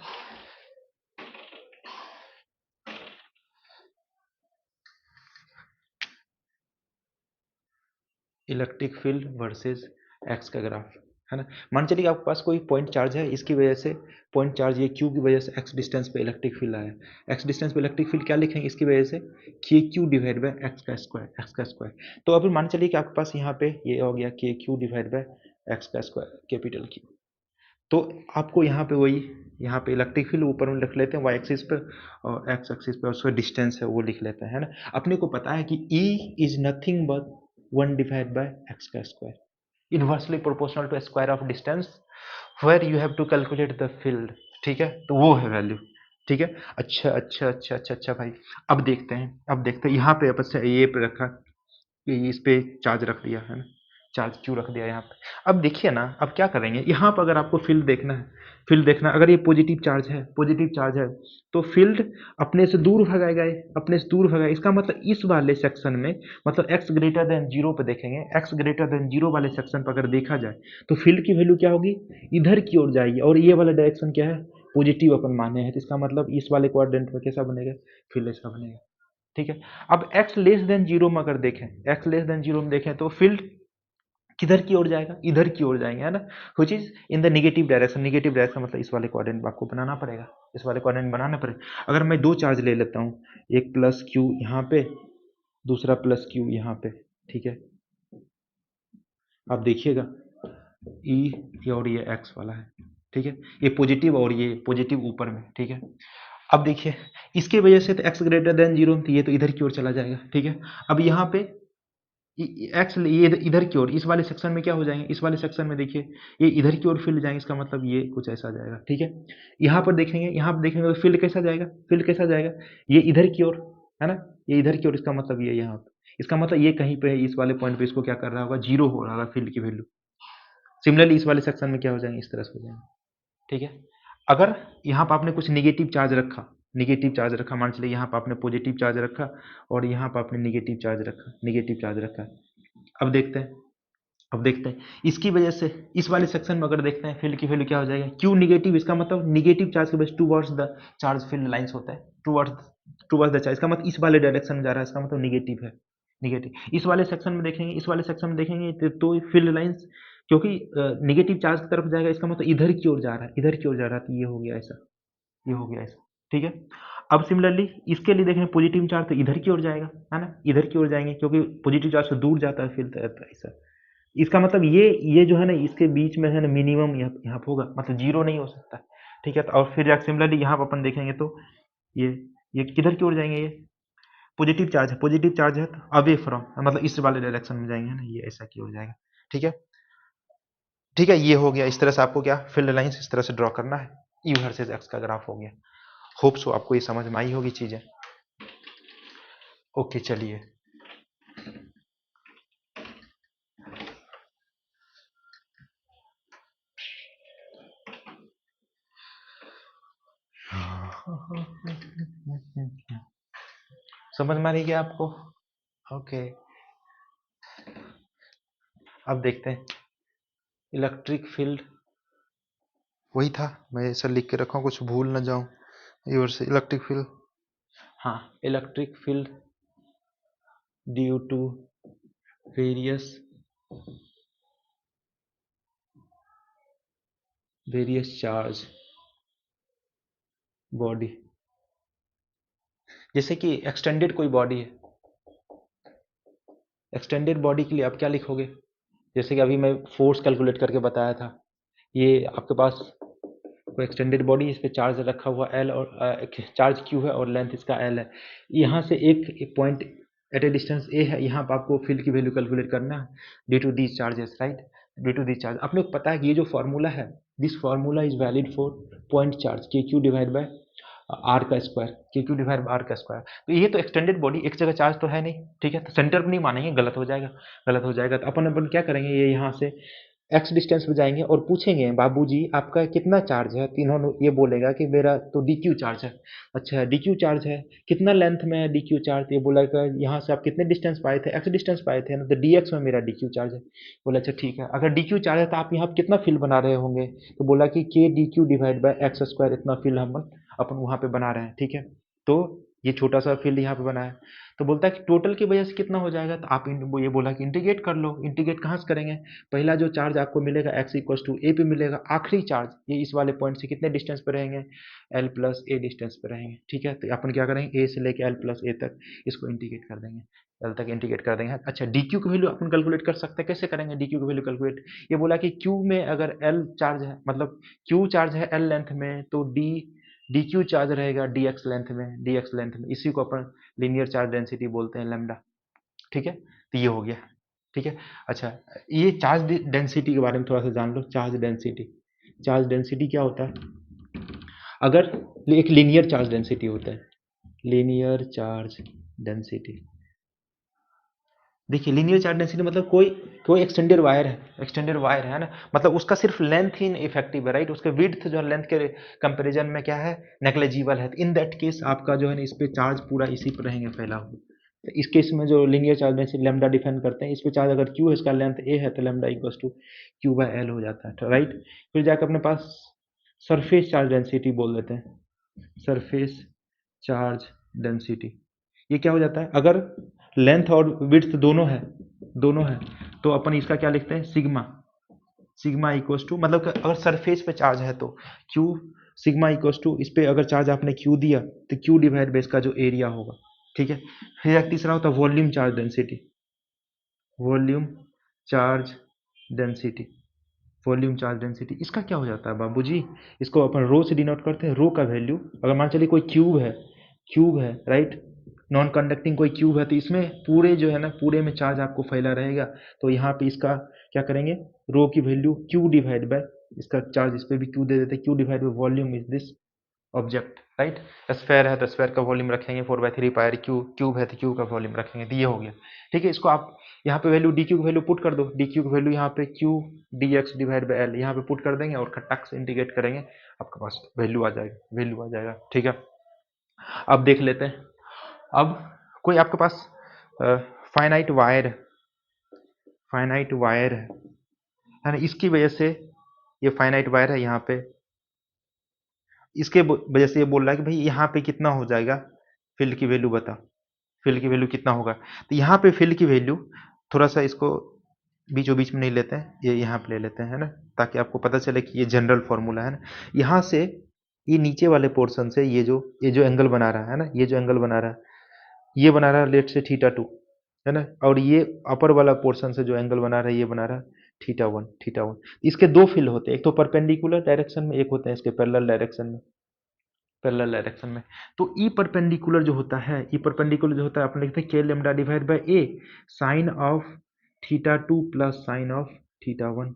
इलेक्ट्रिक फील्ड वर्सेस एक्स का ग्राफ, है ना। मान चलिए आपके पास कोई पॉइंट चार्ज है, इसकी वजह से पॉइंट चार्ज ये क्यू की वजह से एक्स डिस्टेंस पे इलेक्ट्रिक फील्ड आया। एक्स डिस्टेंस पे इलेक्ट्रिक फील्ड क्या लिखेंगे, इसकी वजह से के क्यू डिवाइड बाय एक्स का स्क्वायर, एक्स का स्क्वायर। तो अभी मान चलिए कि आपके पास यहाँ पे ये हो गया के क्यू डिवाइड बाय एक्स का स्क्वायर, कैपिटल क्यू। तो आपको यहाँ पे वही, यहाँ पे इलेक्ट्रिक फील्ड ऊपर में लिख लेते हैं वाई एक्सिस पे, और एक्स एक्सिस पे उसका डिस्टेंस है वो लिख लेते हैं, है ना। अपने को पता है कि E is nothing but 1 divide by X का square, inversely proportional to square of distance where you have to calculate the field. ठीक है, तो वो है वैल्यू। ठीक है, अच्छा अच्छा अच्छा अच्छा अच्छा भाई, अब देखते हैं, अब देखते हैं यहाँ पे अपन ये पे रखा, ये इस पे चार्ज रख दिया, है ना, चार्ज क्यों रख दिया यहाँ पे। अब देखिए ना, अब क्या करेंगे यहाँ पर, अगर आपको फील्ड देखना है, फील्ड देखना, अगर ये पॉजिटिव चार्ज है, पॉजिटिव चार्ज है, तो फील्ड अपने से दूर भगाएगा, अपने से दूर भगाएगा। इसका मतलब इस वाले सेक्शन में, मतलब x ग्रेटर देन जीरो पे देखेंगे, x ग्रेटर देन जीरो वाले सेक्शन पर अगर देखा जाए तो फील्ड की वैल्यू क्या होगी, इधर की ओर जाएगी, और ये वाला डायरेक्शन क्या है, पॉजिटिव अपन माने हैं, तो इसका मतलब इस वाले क्वाड्रेंट में कैसा बनेगा, फील्ड ऐसा बनेगा। ठीक है, अब x लेस देन जीरो में अगर देखें, x लेस देन जीरो में देखें तो फील्ड किधर की ओर जाएगा, इधर की ओर जाएंगे, है ना, which is in the negative direction. Negative direction मतलब इस वाले क्वाड्रेंट आपको बनाना पड़ेगा, इस वाले क्वाड्रेंट बनाना पड़ेगा। अगर मैं दो चार्ज ले लेता हूँ, एक प्लस क्यू यहाँ पे, दूसरा प्लस क्यू यहाँ पे, ठीक है, आप देखिएगा ई और ये एक्स वाला है, ठीक है, ये पॉजिटिव और ये पॉजिटिव ऊपर में, ठीक है। अब देखिए इसके वजह से तो एक्स ग्रेटर देन जीरो, तो ये तो इधर की ओर चला जाएगा, ठीक है। अब यहाँ पे एक्स ये इधर की ओर, इस वाले सेक्शन में क्या हो जाएंगे, इस वाले सेक्शन में देखिए ये इधर की ओर फील्ड जाएंगे, इसका मतलब ये कुछ ऐसा जाएगा, ठीक है। यहाँ पर देखेंगे, यहाँ पर देखेंगे तो फील्ड कैसा जाएगा, फील्ड कैसा जाएगा, ये इधर की ओर, है ना, ये इधर की ओर, इसका मतलब ये यहाँ पे, इसका मतलब ये कहीं पे इस वाले पॉइंट पे इसको क्या कर रहा होगा, जीरो हो रहा होगा फील्ड की वैल्यू। सिमिलरली इस वाले सेक्शन में क्या हो जाएंगे, इस तरह से हो जाएंगे, ठीक है। अगर यहाँ पर आपने कुछ निगेटिव चार्ज रखा, निगेटिव चार्ज रखा, मान चलिए यहाँ पर आपने पॉजिटिव चार्ज रखा और यहाँ पर आपने निगेटिव चार्ज रखा, निगेटिव चार्ज रखा। अब देखते हैं, अब देखते हैं इसकी वजह से इस वाले सेक्शन में अगर देखते हैं फील्ड की वैल्यू क्या हो जाएगा, क्यू निगेटिव, इसका मतलब निगेटिव चार्ज के base towards the charge field lines होता है, टूवर्ड्स द चार्ज, इसका मतलब इस वाले डायरेक्शन में जा रहा है, इसका मतलब निगेटिव है, निगेटिव। इस वाले सेक्शन में देखेंगे, इस वाले सेक्शन में देखेंगे तो फील्ड लाइंस, क्योंकि निगेटिव चार्ज की तरफ जाएगा, इसका मतलब इधर की ओर जा रहा है, इधर की ओर जा रहा है, तो ये हो गया ऐसा, ये हो गया ऐसा, ठीक है। अब सिमिलरली इसके लिए देखें पॉजिटिव चार्ज तो इधर की ओर जाएगा, है ना, इधर की ओर जाएंगे, क्योंकि पॉजिटिव चार्ज से दूर जाता है फील्ड ऐसा। इसका मतलब ये जो है ना, इसके बीच में है ना मिनिमम यहाँ पे होगा, मतलब जीरो नहीं हो सकता, ठीक है। तो और फिर सिमिलरली यहाँ पर अपन देखेंगे तो ये ये किधर की ओर जाएंगे, ये पॉजिटिव चार्ज है, पॉजिटिव चार्ज है तो अवे फ्रॉम, मतलब इस वाले डायरेक्शन में जाएंगे, है ना, ये ऐसा की ओर जाएगा, ठीक है। ठीक है, ये हो गया, इस तरह से आपको क्या फील्ड लाइंस इस तरह से ड्रॉ करना है, यू वर्सेस एक्स का ग्राफ हो गया। होप सो आपको ये समझ में आई होगी चीजें। ओके चलिए, समझ में आ रही है आपको, ओके। अब देखते हैं इलेक्ट्रिक फील्ड, वही था, मैं ऐसा लिख के रखा हूँ कुछ भूल ना जाऊं, योर से इलेक्ट्रिक फील्ड, हाँ, electric field due to various various charge body. जैसे कि एक्सटेंडेड कोई बॉडी है, एक्सटेंडेड बॉडी के लिए आप क्या लिखोगे, जैसे कि अभी मैं फोर्स कैलकुलेट करके बताया था, ये आपके पास कोई एक्सटेंडेड बॉडी, इस पे चार्ज रखा हुआ एल और चार्ज क्यू है और लेंथ इसका एल है। यहाँ से एक पॉइंट एट ए डिस्टेंस ए है, यहाँ पर आपको फील्ड की वैल्यू कैलकुलेट करना है due to these charges, right, due to these charge. अपने को पता है कि ये जो फार्मूला है, this formula is valid for point charge K Q divide by R का square, K Q divide by R का स्क्वायर। तो ये तो एक्सटेंडेड बॉडी, एक जगह चार्ज तो है नहीं, ठीक है, तो सेंटर पर नहीं मानेंगे, गलत हो जाएगा, गलत हो जाएगा। तो अपन क्या करेंगे, ये यहाँ से एक्स डिस्टेंस पे जाएंगे और पूछेंगे बाबूजी आपका कितना चार्ज है, तो इन्होंने ये बोलेगा कि मेरा तो डी क्यू चार्ज है। अच्छा, डी क्यू चार्ज है, कितना लेंथ में है डी क्यू चार्ज, तो ये बोलेगा यहाँ से आप कितने डिस्टेंस पाए थे, एक्स डिस्टेंस पाए थे ना, तो डी एक्स में मेरा डी क्यू चार्ज है। बोला अच्छा ठीक है, अगर डी क्यू चार्ज है तो आप यहाँ कितना फील्ड बना रहे होंगे, तो बोला कि के D Q divide by x square, इतना फील्ड हम अपन वहाँ पे बना रहे हैं, ठीक है। तो ये छोटा सा फील्ड यहाँ पे बना है, तो बोलता है कि टोटल की वजह से कितना हो जाएगा, तो आप वो ये बोला कि इंटीग्रेट कर लो। इंटीग्रेट कहाँ से करेंगे, पहला जो चार्ज आपको मिलेगा x इक्वल टू ए पे मिलेगा, आखिरी चार्ज ये इस वाले पॉइंट से कितने डिस्टेंस पे रहेंगे, l प्लस ए डिस्टेंस पे रहेंगे, ठीक है। तो अपन क्या करेंगे, a से लेके l प्लस ए तक इसको इंटीग्रेट कर देंगे, l तक इंटीग्रेट कर देंगे। अच्छा, dq की वैल्यू अपन कैलकुलेट कर सकते हैं, कैसे करेंगे dq की वैल्यू कैलकुलेट, ये बोला कि q में अगर l चार्ज है, मतलब q चार्ज है l लेंथ में, तो dq चार्ज रहेगा dx लेंथ में, इसी को अपन लीनियर चार्ज डेंसिटी बोलते हैं, लैम्डा, ठीक है। तो ये हो गया, ठीक है। अच्छा, ये चार्ज डेंसिटी के बारे में थोड़ा सा जान लो। चार्ज डेंसिटी क्या होता है, अगर एक लीनियर चार्ज डेंसिटी होता है, लीनियर चार्ज डेंसिटी, देखिए लीनियर चार्ज डेंसिटी मतलब कोई एक्सटेंडेड वायर है ना, मतलब उसका सिर्फ लेंथ ही इफेक्टिव है, राइट, उसके विड्थ जो है लेंथ के कंपैरिजन में क्या है, नेग्लिजिबल है। इन दैट केस आपका जो है ना, इस पे चार्ज पूरा इसी पर रहेंगे फैला हुआ। तो इस केस में जो linear charge density lambda define करते हैं, इस पे चार्ज अगर क्यू है, इसका लेंथ ए है, तो lambda equals to Q by L हो जाता है, राइट। फिर जाकर अपने पास सरफेस चार्ज डेंसिटी बोल देते हैं, सरफेस चार्ज डेंसिटी। ये क्या हो जाता है, अगर लेंथ और विड्थ दोनों है तो अपन इसका क्या लिखते हैं, सिग्मा इक्वल्स टू, मतलब कि अगर सरफेस पे चार्ज है तो क्यू, सिग्मा इक्वल्स टू, इस पे अगर चार्ज आपने क्यू दिया तो क्यू डिवाइड बाई इसका जो एरिया होगा, ठीक है। फिर एक तीसरा होता है volume charge density, volume charge density, volume charge density, इसका क्या हो जाता है बाबूजी, इसको अपन रो से डिनोट करते हैं। रो का वैल्यू, अगर मान चलिए कोई क्यूब है, राइट, नॉन कंडक्टिंग कोई क्यूब है, तो इसमें पूरे जो है ना, पूरे में चार्ज आपको फैला रहेगा, तो यहाँ पे इसका क्या करेंगे, रो की वैल्यू क्यू डिवाइड बाय इसका चार्ज, इस पे भी क्यू दे देते हैं, Q divide by volume is this object, right. Sphere है तो स्फेयर का वॉल्यूम रखेंगे 4/3 पायर, क्यूब है तो क्यूब का वॉल्यूम रखेंगे, तो ये हो गया, ठीक है। इसको आप यहाँ पे वैल्यू डी क्यू की वैल्यू पुट कर दो, डी क्यू की वैल्यू यहाँ पे Q D x divide by L यहाँ पे पुट कर देंगे और खटक से इंटीग्रेट करेंगे, आपके पास वैल्यू आ जाएगा, ठीक है। अब देख लेते हैं, अब कोई आपके पास फाइनाइट वायर है ना, इसकी वजह से, ये फाइनाइट वायर है यहाँ पे, इसके वजह से ये बोल रहा है कि भाई यहाँ पे कितना हो जाएगा, फील्ड की वैल्यू बता, फील्ड की वैल्यू कितना होगा। तो यहाँ पे फील्ड की वैल्यू, थोड़ा सा इसको बीचों बीच में नहीं लेते हैं, ये यहाँ पे ले लेते हैं, है ना, ताकि आपको पता चले कि ये जनरल फॉर्मूला है ना। यहाँ से ये नीचे वाले पोर्शन से ये जो एंगल बना रहा है ना, ये जो एंगल बना रहा है, ये बना रहा है लेट से θ2, है ना, और ये अपर वाला पोर्शन से जो एंगल बना रहा है, ये बना रहा है θ1। इसके दो फील्ड होते हैं, एक तो परपेंडिकुलर डायरेक्शन में, एक होते हैं इसके पैरेलल डायरेक्शन में। तो ई परपेंडिकुलर जो होता है, अपन लिखते हैं K lambda divide by A sine of θ2 plus sine of θ1।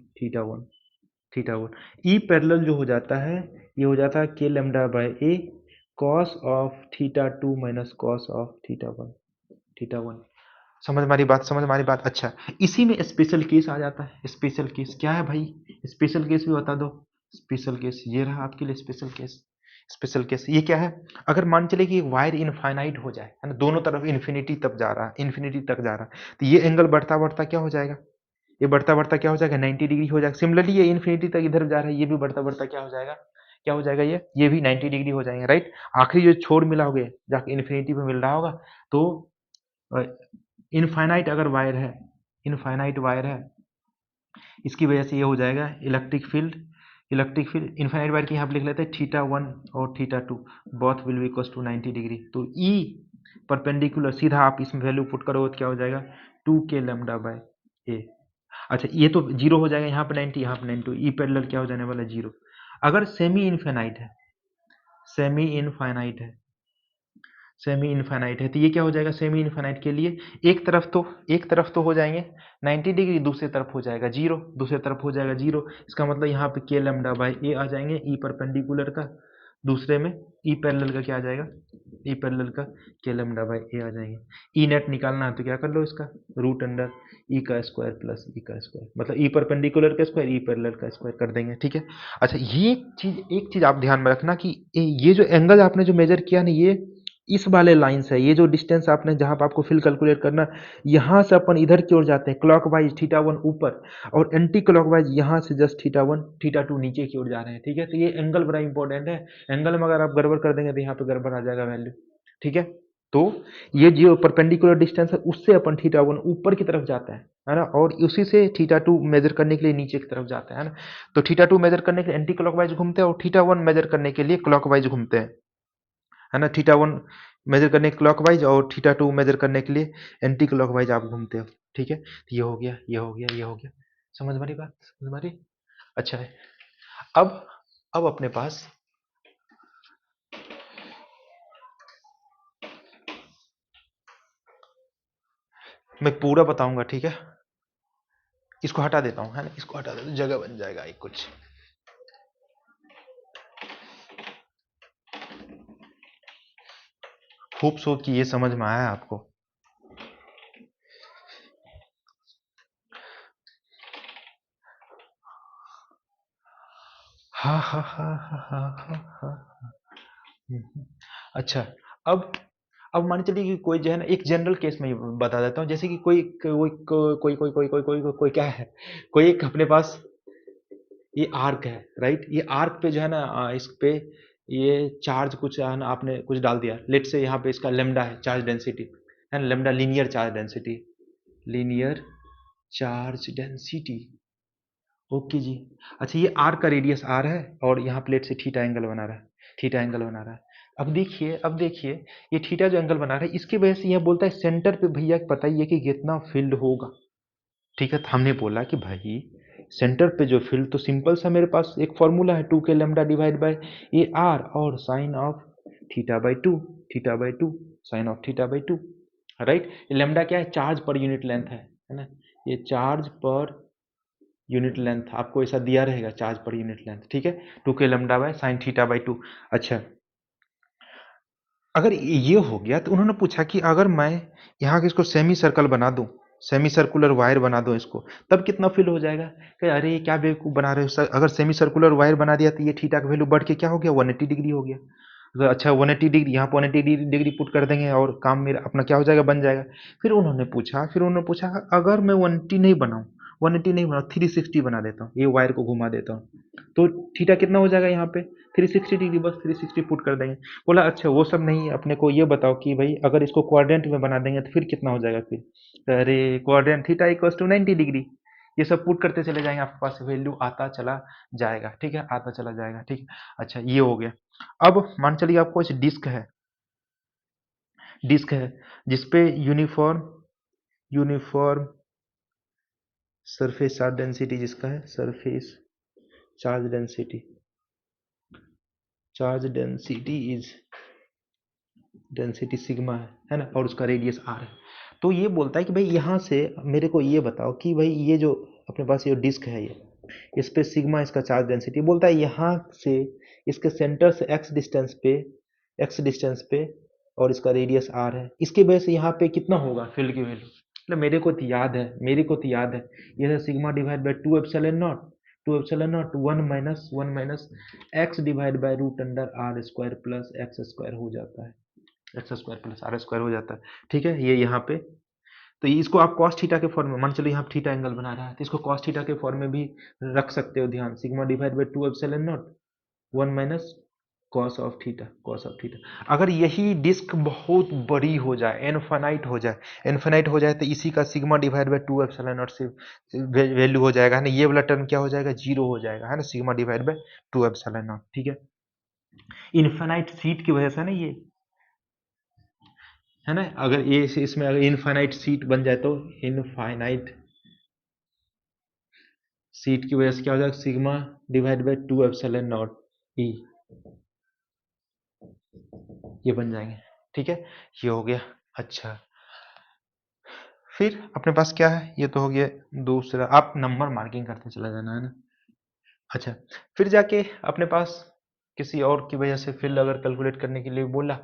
E parallel जो हो जाता है, ये हो जाता है K lambda by A cos of θ2 minus cos of θ1। समझ हमारी बात। अच्छा, इसी में स्पेशल केस आ जाता है। स्पेशल केस क्या है भाई, स्पेशल केस भी बता दो। स्पेशल केस ये रहा आपके लिए स्पेशल केस ये क्या है, अगर मान चले कि वायर इनफाइनाइट हो जाए, है ना, दोनों तरफ इन्फिनिटी तक जा रहा है, तो ये एंगल बढ़ता बढ़ता क्या हो जाएगा, ये बढ़ता बढ़ता क्या हो जाएगा, 90 डिग्री हो जाएगा। सिमिलरली ये इन्फिनिटी तक इधर जा रहा है, ये भी बढ़ता बढ़ता क्या हो जाएगा, ये भी 90 डिग्री हो जाएंगे, राइट। आखिरी जो छोर मिला होगा जाके इन्फिनिटी पे मिल रहा होगा, तो इनफाइनाइट अगर वायर है, इसकी वजह से ये हो जाएगा इलेक्ट्रिक फील्ड इनफाइनाइट वायर की यहाँ पे लिख लेते हैं θ1 और θ2 both will be equal to 90 degree. तो ई परपेंडिकुलर सीधा आप इसमें वैल्यू पुट करोगे तो क्या हो जाएगा 2k लैम्डा बाय ए, अच्छा ये तो 0 हो जाएगा, यहाँ पे 90, यहाँ पे 92, ई पैरेलल क्या हो जाने वाला है 0। अगर सेमी इनफाइनाइट है, सेमी इनफाइनाइट है, सेमी इनफाइनाइट है तो ये क्या हो जाएगा सेमी इनफाइनाइट के लिए, एक तरफ तो हो जाएंगे 90 डिग्री, दूसरी तरफ हो जाएगा 0, दूसरी तरफ हो जाएगा 0। इसका मतलब यहाँ पे के लैम्डा बाई ए आ जाएंगे ई परपेंडिकुलर का, दूसरे में ई पैरेलल का क्या आ जाएगा, ई पैरेलल का के लैम्डा बाई ए आ जाएंगे। ई नेट निकालना है तो क्या कर लो इसका, रूट अंडर ई का स्क्वायर प्लस ई का स्क्वायर, मतलब ई परपेंडिकुलर का स्क्वायर ई पैरेलल का स्क्वायर कर देंगे, ठीक है। अच्छा ये चीज, एक चीज आप ध्यान में रखना कि ये जो एंगल आपने जो मेजर किया ना, ये इस वाले लाइन से, ये जो डिस्टेंस आपने जहां पर आपको फिल कैलकुलेट करना, यहाँ से अपन इधर की ओर जाते हैं क्लॉकवाइज थीटा 1 ऊपर, और एंटी क्लॉकवाइज यहाँ से जस्ट थीटा 1 थीटा 2 नीचे की ओर जा रहे हैं, ठीक है। तो ये एंगल बड़ा इंपॉर्टेंट है, एंगल में अगर आप गड़बड़ कर देंगे तो यहाँ पे गड़बड़ आ जाएगा वैल्यू, ठीक है। तो ये जो परपेंडिकुलर डिस्टेंस है उससे अपन थीटा 1 ऊपर की तरफ जाता है ना, और उसी से थीटा 2 मेजर करने के लिए नीचे की तरफ जाता है ना। तो थीटा 2 मेजर करने के लिए एंटी क्लॉकवाइज घूमते हैं, और थीटा 1 मेजर करने के लिए क्लॉकवाइज घूमते हैं, है ना। थीटा 1 मेजर करने के क्लॉकवाइज और थीटा 2 मेजर करने के लिए एंटी क्लॉकवाइज आप घूमते हो, ठीक है। तो ये हो गया, ये हो गया, ये हो गया, समझ मारी बात, समझ मारी। अच्छा है, अब अब अपने पास, मैं पूरा बताऊंगा, ठीक है। इसको हटा देता हूँ, है ना, इसको हटा देता हूँ, जगह बन जाएगा एक कुछ। खूबसूरत कि ये समझ में आया आपको। हाँ हाँ हाँ हाँ हाँ हाँ हाँ। हम्म। अच्छा, अब अब मान चलिए कि कोई जो है ना, एक जनरल केस में ही बता देता हूँ, जैसे कि कोई क्या है, कोई एक अपने पास ये आर्क है, राइट। ये आर्क पे जो है ना, इस पे ये चार्ज कुछ है ना, आपने कुछ डाल दिया, लेट से यहाँ पे इसका लेमडा है चार्ज डेंसिटी, है ना, lambda linear charge density, linear charge density, okay जी। अच्छा ये आर्क का रेडियस आर है, और यहाँ प्लेट से थीटा एंगल बना रहा है, थीटा एंगल बना रहा है। अब देखिए ये थीटा जो एंगल बना रहा है, इसकी वजह से यह बोलता है सेंटर पे भैया बताइए कि कितना फील्ड होगा, ठीक है। तो हमने बोला कि भाई सेंटर पे जो फील्ड, तो सिंपल सा मेरे पास एक फॉर्मूला है, 2 के lambda divide by a R और sine of theta by 2, theta by 2 sine of theta by 2, right. Lambda क्या है, चार्ज पर यूनिट लेंथ है ना, ये चार्ज पर यूनिट लेंथ आपको ऐसा दिया रहेगा, चार्ज पर यूनिट लेंथ, ठीक है। 2 के lambda by sine theta by 2। अच्छा, अगर ये हो गया तो उन्होंने पूछा कि अगर मैं यहाँ के इसको सेमी सर्कल बना दूं, सेमी सर्कुलर वायर बना दूं इसको, तब कितना फिल हो जाएगा। कि अरे क्या बेवकूफ़ बना रहे हो सर, अगर सेमी सर्कुलर वायर बना दिया तो ये थीटा का वैल्यू बढ़ के क्या हो गया 180 डिग्री हो गया। तो अच्छा 180 डिग्री, यहाँ पर 180 डिग्री पुट कर देंगे और काम मेरा अपना क्या हो जाएगा, बन जाएगा। फिर उन्होंने पूछा अगर मैं 180 नहीं बनाऊँ, 180 नहीं बनाऊँ, 360 बना देता हूँ, ये वायर को घुमा देता हूँ, तो थीटा कितना हो जाएगा यहाँ पे 360 डिग्री, बस 360 पुट कर देंगे। बोला अच्छा वो सब नहीं, अपने को ये बताओ कि भाई अगर इसको क्वाड्रेंट में बना देंगे तो फिर कितना हो जाएगा फिर। अरे quadrant theta equals to 90 degree, ये सब पुट करते चले जाएंगे, आपके पास वैल्यू आता चला जाएगा, ठीक है, आता चला जाएगा, ठीक है। अच्छा ये हो गया। अब मान चलिए आपको इस डिस्क है जिसपे uniform uniform surface charge density, जिसका है surface charge density, charge density is density sigma है ना, और उसका रेडियस आर है। तो ये बोलता है कि भाई यहाँ से मेरे को ये बताओ कि भाई ये जो अपने पास ये डिस्क है, ये इस पे सिग्मा इसका चार्ज डेंसिटी, बोलता है यहाँ से इसके सेंटर से एक्स डिस्टेंस पे और इसका रेडियस आर है, इसकी वजह से यहाँ पे कितना होगा फील्ड की वैल्यू। मतलब मेरे को तो याद है ये है sigma divide by 2 epsilon naught, 2 epsilon naught 1 minus X divide by root under are square plus x square हो जाता है, X square plus R square हो जाता है, ठीक है। ये यहाँ पे तो इसको आप कॉस थीटा के फॉर्म में, मान चलो यहाँ थीटा एंगल बना रहा है तो इसको कॉस थीटा के फॉर्म में भी रख सकते हो, ध्यान, sigma divide by 2 epsilon naught 1 minus cos of theta. अगर यही डिस्क बहुत बड़ी हो जाए, इनफाइनाइट हो जाए तो इसी का sigma divide by 2 epsilon not से वैल्यू हो जाएगा, है ना, ये वाला टर्म क्या हो जाएगा, जीरो हो जाएगा, है ना, sigma divide by 2 epsilon not, ठीक है। इनफाइनाइट सीट की वजह से ना ये, है ना, अगर ये इसमें अगर इनफाइनाइट सीट बन जाए तो इनफाइनाइट सीट की वजह से क्या हो जाएगा, sigma divide by 2 epsilon naught E, ये बन जाएंगे। ठीक है, ये हो गया। अच्छा, फिर अपने पास क्या है, ये तो हो गया दूसरा, आप नंबर मार्किंग करते चला जाना है ना। अच्छा, फिर जाके अपने पास किसी और की वजह से फील्ड अगर कैलकुलेट करने के लिए बोला,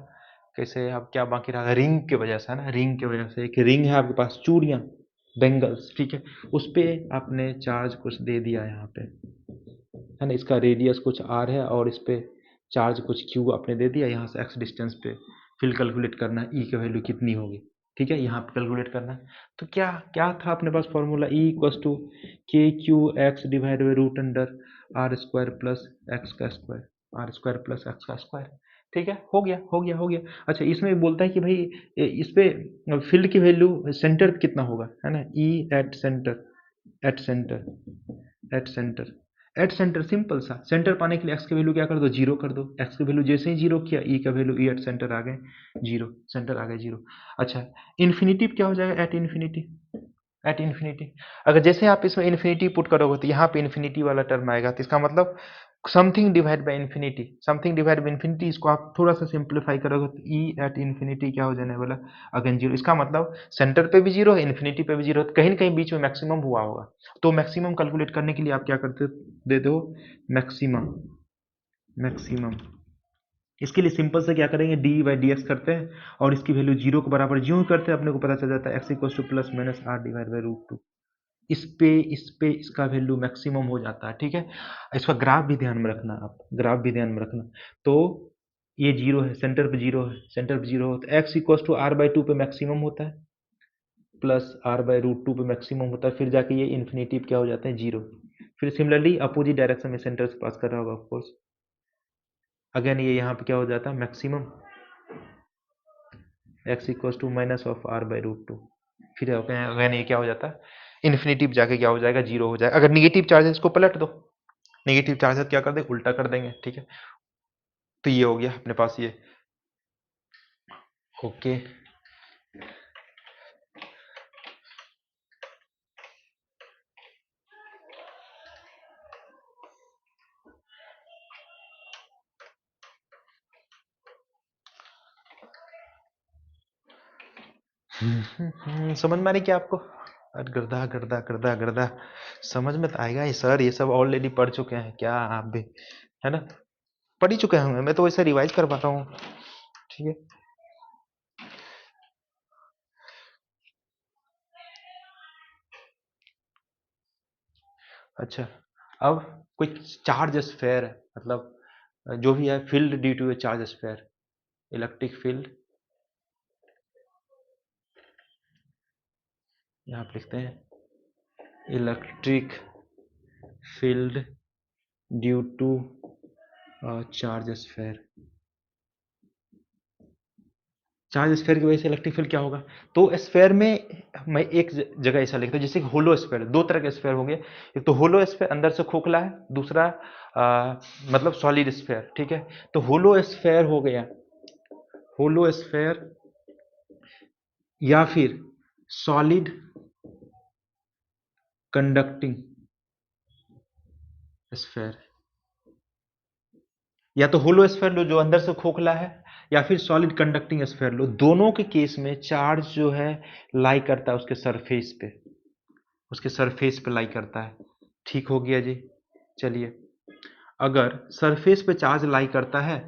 कैसे, अब क्या बाकी रहा, रिंग की वजह से है ना, रिंग की वजह से, एक रिंग है आपके पास, चूड़ियाँ, बेंगल्स, ठीक है, उस पे आपने चार्ज कुछ दे दिया यहाँ पे, है ना, इसका रेडियस कुछ आर है और इस पे चार्ज कुछ क्यू आपने दे दिया, यहाँ से एक्स डिस्टेंस पे फील्ड कैलकुलेट करना है, ई की वैल्यू कितनी होगी, ठीक है, यहाँ पे कैलकुलेट करना है। तो क्या क्या था अपने पास formula, E equals to K Q X divide by root under are square plus X का square, R square plus X का स्क्वायर। ठीक है, हो गया हो गया हो गया। अच्छा, इसमें भी बोलता है कि भाई इस पे फील्ड की वैल्यू सेंटर कितना होगा, है ना, E at centre, at centre, at centre, at centre, simple सा, सेंटर पाने के लिए एक्स की वैल्यू क्या कर दो, जीरो कर दो, एक्स की वैल्यू जैसे ही जीरो किया, ई का वैल्यू, ई एट सेंटर आ गए जीरो, सेंटर आ गए जीरो। अच्छा, इन्फिनिटी क्या हो जाएगा, एट इन्फिनिटी, एट इन्फिनिटी, अगर जैसे आप इसमें इन्फिनिटी पुट करोगे तो यहाँ पे इन्फिनिटी वाला टर्म आएगा, तो इसका मतलब something divide by infinity, something divide by infinity, इसको आप थोड़ा सा सिंप्लीफाई करोगे तो ई एट इन्फिनिटी क्या हो जाने वाला, अगेन जीरो, इसका मतलब सेंटर पे भी जीरो है, इन्फिनिटी पे भी जीरो है, कहीं ना कहीं बीच में मैक्सिमम हुआ होगा। तो मैक्सिमम कैलकुलेट करने के लिए आप क्या करते दे दो, मैक्सिमम, मैक्सिमम, इसके लिए सिंपल से क्या करेंगे, डी बाई डी एक्स करते हैं और इसकी वैल्यू जीरो के बराबर ज्यों ही करते हैं अपने को पता चल जाता है X equal to plus minus R divide by root two, इस पे इसका वैल्यू मैक्सिमम हो जाता है। ठीक है, इसका ग्राफ भी ध्यान में रखना, आप ग्राफ भी ध्यान में रखना। तो ये जीरो है, सेंटर पे जीरो है, सेंटर पे जीरो हो तो X equal to R by two पे मैक्सिमम होता है, plus R by root two पे मैक्सिमम होता है, फिर जाके ये इन्फिनिटी क्या हो जाते हैं, जीरो। फिर सिमिलरली अपोजिट डायरेक्शन में सेंटर से पास कर रहा होगा ऑफकोर्स, अगेन ये यहाँ पे क्या हो जाता है, maximum, X equal to minus of R by root two, फिर अगेन ये क्या हो जाता है, इन्फिनिटी जाके क्या हो जाएगा, जीरो हो जाएगा। अगर निगेटिव चार्जेस को पलट दो, नेगेटिव चार्जेस क्या कर देंगे, उल्टा कर देंगे। ठीक है, तो ये हो गया अपने पास ये, ओके। समझ में आ रही क्या आपको, अरे गर्दा गर्दा गर्दा गर्दा, समझ में तो आएगा ही सर, ये सब ऑलरेडी पढ़ चुके हैं क्या आप भी, है ना, पढ़ ही चुके हैं, मैं तो वैसे रिवाइज करवा रहा हूँ। ठीक है, अच्छा, अब कुछ चार्ज स्फेयर है, मतलब जो भी है field due to a charge sphere, electric field, यहाँ आप लिखते हैं electric field due to charge sphere, charge sphere की वजह से इलेक्ट्रिक फील्ड क्या होगा, तो स्फेयर में मैं एक जगह ऐसा लिखता हूँ, जैसे होलो स्फेयर, दो तरह के स्फेयर हो गए, एक तो होलो स्फेयर अंदर से खोखला है, दूसरा मतलब सॉलिड स्फेयर। ठीक है, तो होलो स्फेयर हो गया, होलो स्फेयर या फिर सॉलिड कंडक्टिंग स्फेयर, या तो होलो स्फेयर लो जो अंदर से खोखला है, या फिर सॉलिड कंडक्टिंग स्फेयर लो, दोनों के केस में चार्ज जो है लाई करता है उसके सरफेस पे, उसके सरफेस पे लाई करता है। ठीक हो गया जी, चलिए, अगर सरफेस पे चार्ज लाई करता है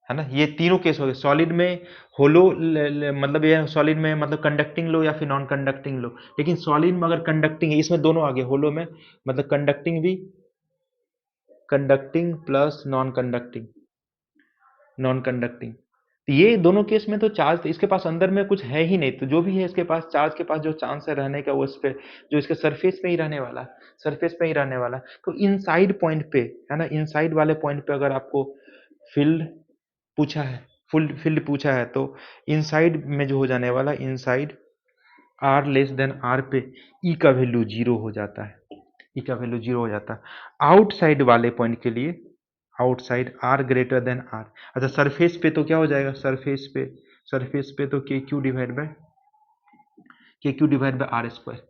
ना, ये तीनों केस हो गए, सॉलिड में होलो, मतलब ये सॉलिड में मतलब कंडक्टिंग लो या फिर नॉन कंडक्टिंग लो, लेकिन सॉलिड में अगर कंडक्टिंग है, इसमें दोनों आ गए, होलो में मतलब कंडक्टिंग भी, conducting plus non conducting, non conducting, तो ये दोनों केस में तो चार्ज, तो इसके पास अंदर में कुछ है ही नहीं, तो जो भी है इसके पास चार्ज के पास जो चांस है रहने का वो इस पे, जो इसके सरफेस पे ही रहने वाला, सरफेस पे ही रहने वाला। तो इनसाइड पॉइंट पे, है ना, इनसाइड वाले पॉइंट पे अगर आपको फील्ड पूछा है, फुल फील्ड पूछा है, तो इनसाइड में जो हो जाने वाला, inside R less than R पे ई का वैल्यू जीरो हो जाता है, ई का वैल्यू जीरो हो जाता है। आउटसाइड वाले पॉइंट के लिए, outside R greater than R, अच्छा सरफेस पे तो क्या हो जाएगा, सरफेस पे, सरफेस पे तो K Q divide by are square,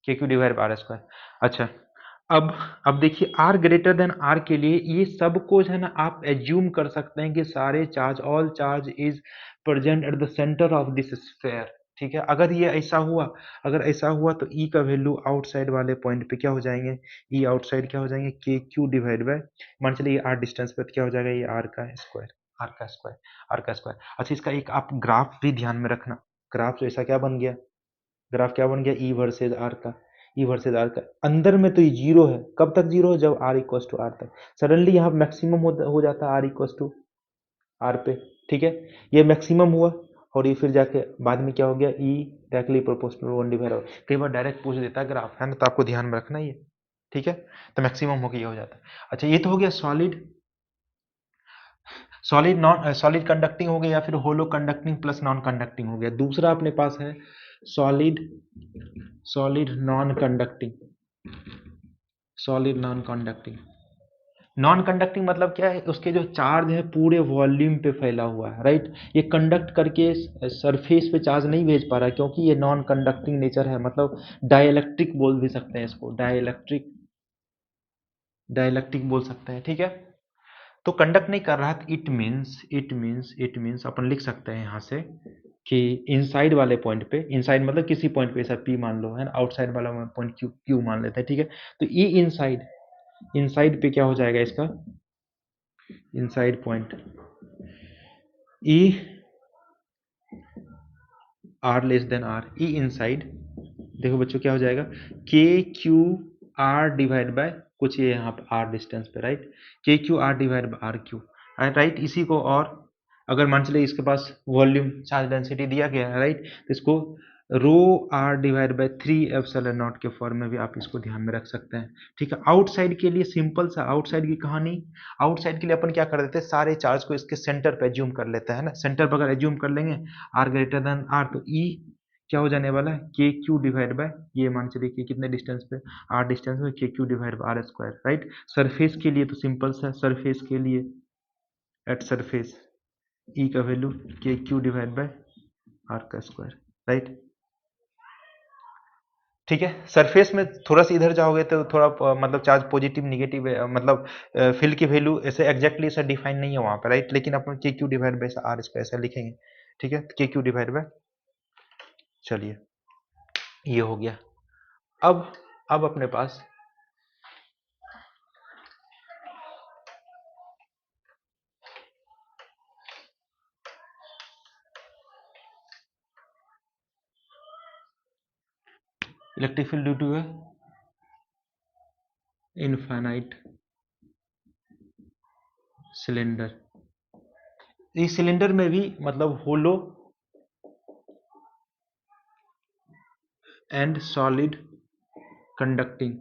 K Q divide by are square. अच्छा, अब अब देखिए r ग्रेटर देन r के लिए ये सब कुछ है ना आप एज्यूम कर सकते हैं कि सारे charge all charge is present at the centre of this sphere. ठीक है, अगर ऐसा हुआ तो E का वैल्यू आउटसाइड वाले पॉइंट पे क्या हो जाएंगे, E आउटसाइड क्या हो जाएंगे के क्यू डिवाइड बाय, मान चलिए ये r डिस्टेंस पे तो क्या हो जाएगा ये r का स्क्वायर, r का स्क्वायर। अच्छा इसका एक आप ग्राफ भी ध्यान में रखना, ग्राफ तो ऐसा क्या बन गया, ग्राफ क्या बन गया ई वर्सेज आर का, ई वर्सेज आर का अंदर में तो ये जीरो है, कब तक जीरो है जब आर इक्वस टू आर तक, सडनली यहाँ मैक्सिमम हो जाता है आर इक्वस टू आर पे। ठीक है, ये मैक्सिमम हुआ और ये फिर जाके बाद में क्या हो गया ई डायरेक्टली प्रोपोर्शनल वन डिवाइड, कई बार डायरेक्ट पूछ देता है ग्राफ है ना, तो आपको ध्यान में रखना ये। ठीक है, तो मैक्सिमम होकर ये हो जाता है। अच्छा ये तो हो गया solid, solid non solid conducting हो गया या फिर होलो कंडक्टिंग प्लस नॉन कंडक्टिंग हो गया। दूसरा अपने पास है solid, solid non conducting, solid non conducting. Non conducting मतलब क्या है, उसके जो चार्ज है पूरे वॉल्यूम पे फैला हुआ है, राइट। ये कंडक्ट करके सरफेस पे चार्ज नहीं भेज पा रहा है क्योंकि ये नॉन कंडक्टिंग नेचर है, मतलब डाइलेक्ट्रिक बोल भी सकते हैं इसको, डाइलेक्ट्रिक, डाइलेक्ट्रिक बोल सकते हैं। ठीक है, तो कंडक्ट नहीं कर रहा है, इट मीन्स अपन लिख सकते हैं यहाँ से कि इनसाइड वाले पॉइंट पे, इनसाइड मतलब किसी पॉइंट पे ऐसा पी मान लो है ना, आउटसाइड वाला पॉइंट क्यू मान लेते हैं। ठीक है, तो ई इनसाइड, इनसाइड पे क्या हो जाएगा इसका, inside point E R less than R, E inside, देखो बच्चों क्या हो जाएगा K Q R divide bye कुछ ये यहाँ पे आर डिस्टेंस पे, right, K Q R divide by R Q, right. इसी को और अगर मान चले इसके पास वॉल्यूम चार्ज डेंसिटी दिया गया है, राइट, तो इसको rho R divide by 3 epsilon naught के फॉर्म में भी आप इसको ध्यान में रख सकते हैं। ठीक है, आउटसाइड के लिए सिंपल सा आउटसाइड की कहानी, आउटसाइड के लिए अपन क्या कर देते हैं, सारे चार्ज को इसके सेंटर पे एज्यूम कर लेते हैं ना, सेंटर पर अगर एज्यूम कर लेंगे आर ग्रेटर देन आर तो ई क्या हो जाने वाला है के क्यू डिवाइड बाय, ये मान चलिए कि कितने डिस्टेंस पे, आर डिस्टेंस में, K Q divide by are square, right. Surface के लिए तो सिंपल सा, सरफेस के लिए एट सरफेस ई का वैल्यू के क्यू डिवाइड बाय आर का स्क्वायर, राइट। ठीक है, सरफेस में थोड़ा सा इधर जाओगे तो थोड़ा मतलब चार्ज पॉजिटिव निगेटिव मतलब फील्ड की वैल्यू ऐसे एग्जैक्टली ऐसा डिफाइन नहीं है वहाँ पे, राइट, लेकिन अपन K Q divide by are square ऐसा लिखेंगे। ठीक है, के क्यू डिवाइड बाय, चलिए ये हो गया। अब अपने पास electric field due to infinite cylinder, इस सिलेंडर में भी मतलब hollow and solid conducting,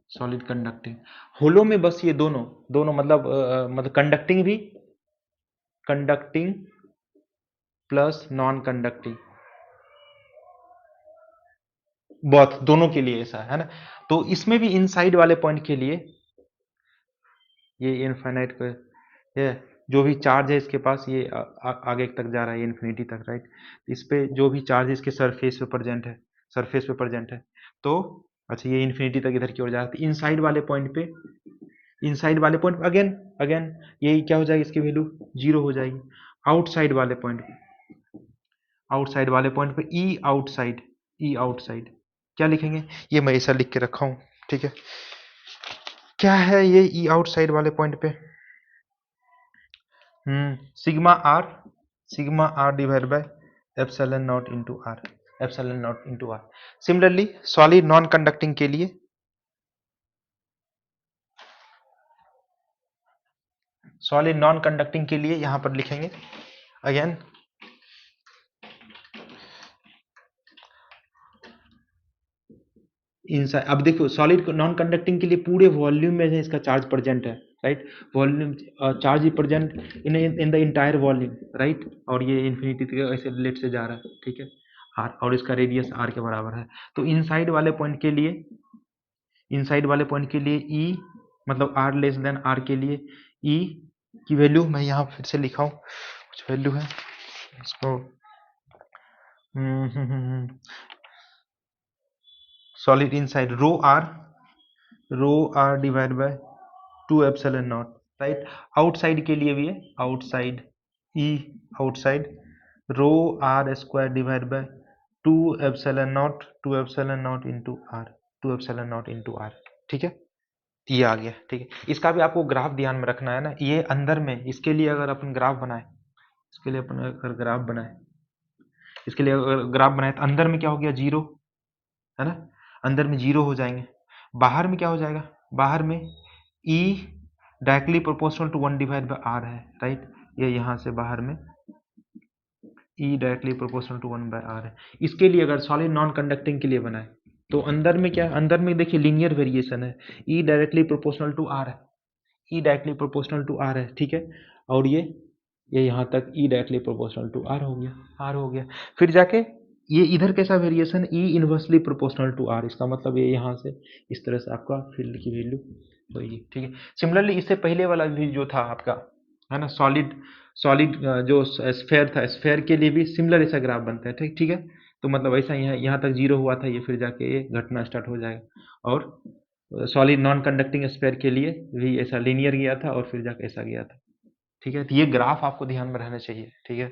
solid conducting, hollow में बस ये दोनों दोनों मतलब कंडक्टिंग भी, कंडक्टिंग प्लस नॉन कंडक्टिंग, बहुत दोनों के लिए ऐसा है ना। तो इसमें भी इनसाइड वाले पॉइंट के लिए ये इनफाइनाइट को, ये जो भी चार्ज है इसके पास ये आगे तक जा रहा है इन्फिनिटी तक, राइट। इस पे जो भी चार्ज इसके सरफेस पे प्रेजेंट है, सरफेस पे प्रेजेंट है, तो अच्छा ये इन्फिनिटी तक इधर की ओर जा रहा है, इनसाइड वाले पॉइंट पे, इनसाइड वाले पॉइंट अगेन अगेन यही क्या हो जाएगी, इसकी वैल्यू जीरो हो जाएगी। आउटसाइड वाले पॉइंट, आउटसाइड वाले पॉइंट पे ई आउटसाइड, ई आउटसाइड क्या लिखेंगे, ये मैं ऐसा लिख के रखा हूं। ठीक है, क्या है ये ई आउटसाइड वाले पॉइंट पे, sigma R, sigma R divide by epsilon naught into R, epsilon naught into R. Similarly solid non conducting के लिए, सॉलिड नॉन कंडक्टिंग के लिए यहां पर लिखेंगे अगेन इनसाइड। अब देखो सॉलिड नॉन कंडक्टिंग के लिए पूरे वॉल्यूम में है इसका चार्ज प्रेजेंट है, right, volume charge is present in in the entire volume, right, और ये इन्फिनिटी तक ऐसे लेट से जा रहा है। ठीक है, आर और इसका रेडियस आर के बराबर है, तो इनसाइड वाले पॉइंट के लिए, इनसाइड वाले पॉइंट के लिए ई मतलब आर लेस देन आर के लिए ई की वैल्यू मैं यहाँ फिर से लिखा हूँ, कुछ वैल्यू है इसको, solid inside rho R divide by 2 epsilon naught, right. Outside के लिए भी है, outside E outside rho R square divide by 2 epsilon naught into R, 2 epsilon naught into R, ठीक है। ये आ गया, ठीक है। इसका भी आपको ग्राफ ध्यान में रखना है ना, ये अंदर में इसके लिए अगर अपन ग्राफ बनाए, इसके लिए अपन अगर ग्राफ बनाए, इसके लिए अगर ग्राफ बनाए तो अंदर में क्या हो गया, जीरो, है ना, अंदर में जीरो हो जाएंगे। बाहर में क्या हो जाएगा, बाहर में E directly proportional to 1 divide by R है, राइट। ये यहाँ से बाहर में E directly proportional to 1 by R है। इसके लिए अगर सॉलिड नॉन कंडक्टिंग के लिए बनाए तो अंदर में क्या, अंदर में देखिए लीनियर वेरिएशन है, E directly proportional to R है, E directly proportional to R है, ठीक है। और ये यहाँ तक E directly proportional to R हो गया, आर हो गया। फिर जाके ये इधर कैसा variation, E inversely proportional to R, इसका मतलब ये यहाँ से इस तरह से आपका फील्ड की वैल्यू होगी, ठीक है। सिमिलरली इससे पहले वाला भी जो था आपका, है ना, सॉलिड सॉलिड जो स्फेयर था, स्फेयर के लिए भी सिमिलर ऐसा ग्राफ बनता है, ठीक, ठीक है। तो मतलब ऐसा यहाँ तक जीरो हुआ था, ये फिर जाके ये घटना स्टार्ट हो जाएगा। और सॉलिड नॉन कंडक्टिंग स्फेयर के लिए भी ऐसा लीनियर गया था और फिर जाके ऐसा गया था, ठीक है। तो ये ग्राफ आपको ध्यान में रहना चाहिए, ठीक है,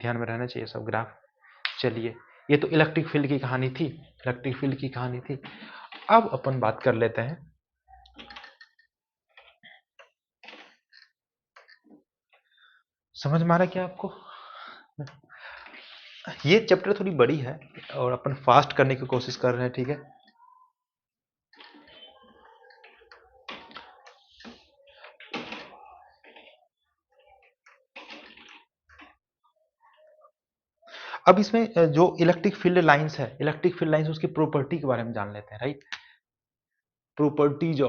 ध्यान में रहना चाहिए सब ग्राफ। चलिए, ये तो इलेक्ट्रिक फील्ड की कहानी थी, इलेक्ट्रिक फील्ड की कहानी थी। अब अपन बात कर लेते हैं, समझ में आ रहा है क्या आपको? ये चैप्टर थोड़ी बड़ी है और अपन फास्ट करने की कोशिश कर रहे हैं, ठीक है। अब इसमें जो इलेक्ट्रिक फील्ड लाइंस है, इलेक्ट्रिक फील्ड लाइंस, उसकी प्रॉपर्टी के बारे में जान लेते हैं, right. Properties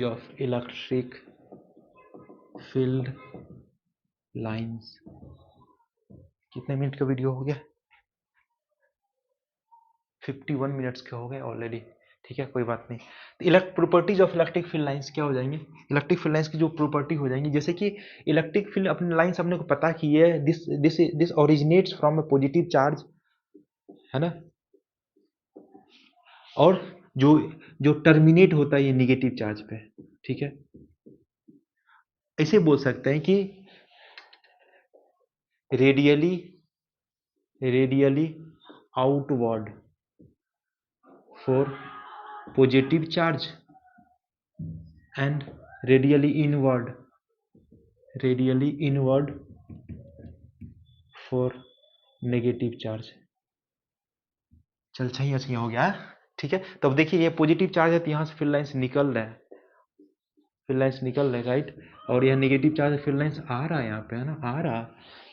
of electric field lines. कितने मिनट का वीडियो हो गया? 51 मिनट्स के हो गए ऑलरेडी, ठीक है, कोई बात नहीं। Elect properties of electric field lines क्या हो जाएंगे, इलेक्ट्रिक फील्ड लाइंस की जो प्रॉपर्टी हो जाएंगी, जैसे कि इलेक्ट्रिक फील्ड अपने लाइंस अपने को पता कि ये this this this originates from a positive charge, है ना, और जो जो टर्मिनेट होता है ये निगेटिव चार्ज पे, ठीक है। ऐसे बोल सकते हैं कि radially radially outward for positive charge and radially inward for negative charge. चल सही अच्छी हो गया है, ठीक है। तो अब देखिए ये पॉजिटिव चार्ज है तो यहाँ से फील्ड लाइंस निकल रहे हैं, फील्ड लाइंस निकल रहे, राइट। और यह नेगेटिव चार्ज फील्ड लाइंस आ रहा है यहाँ पे, है ना, आ रहा,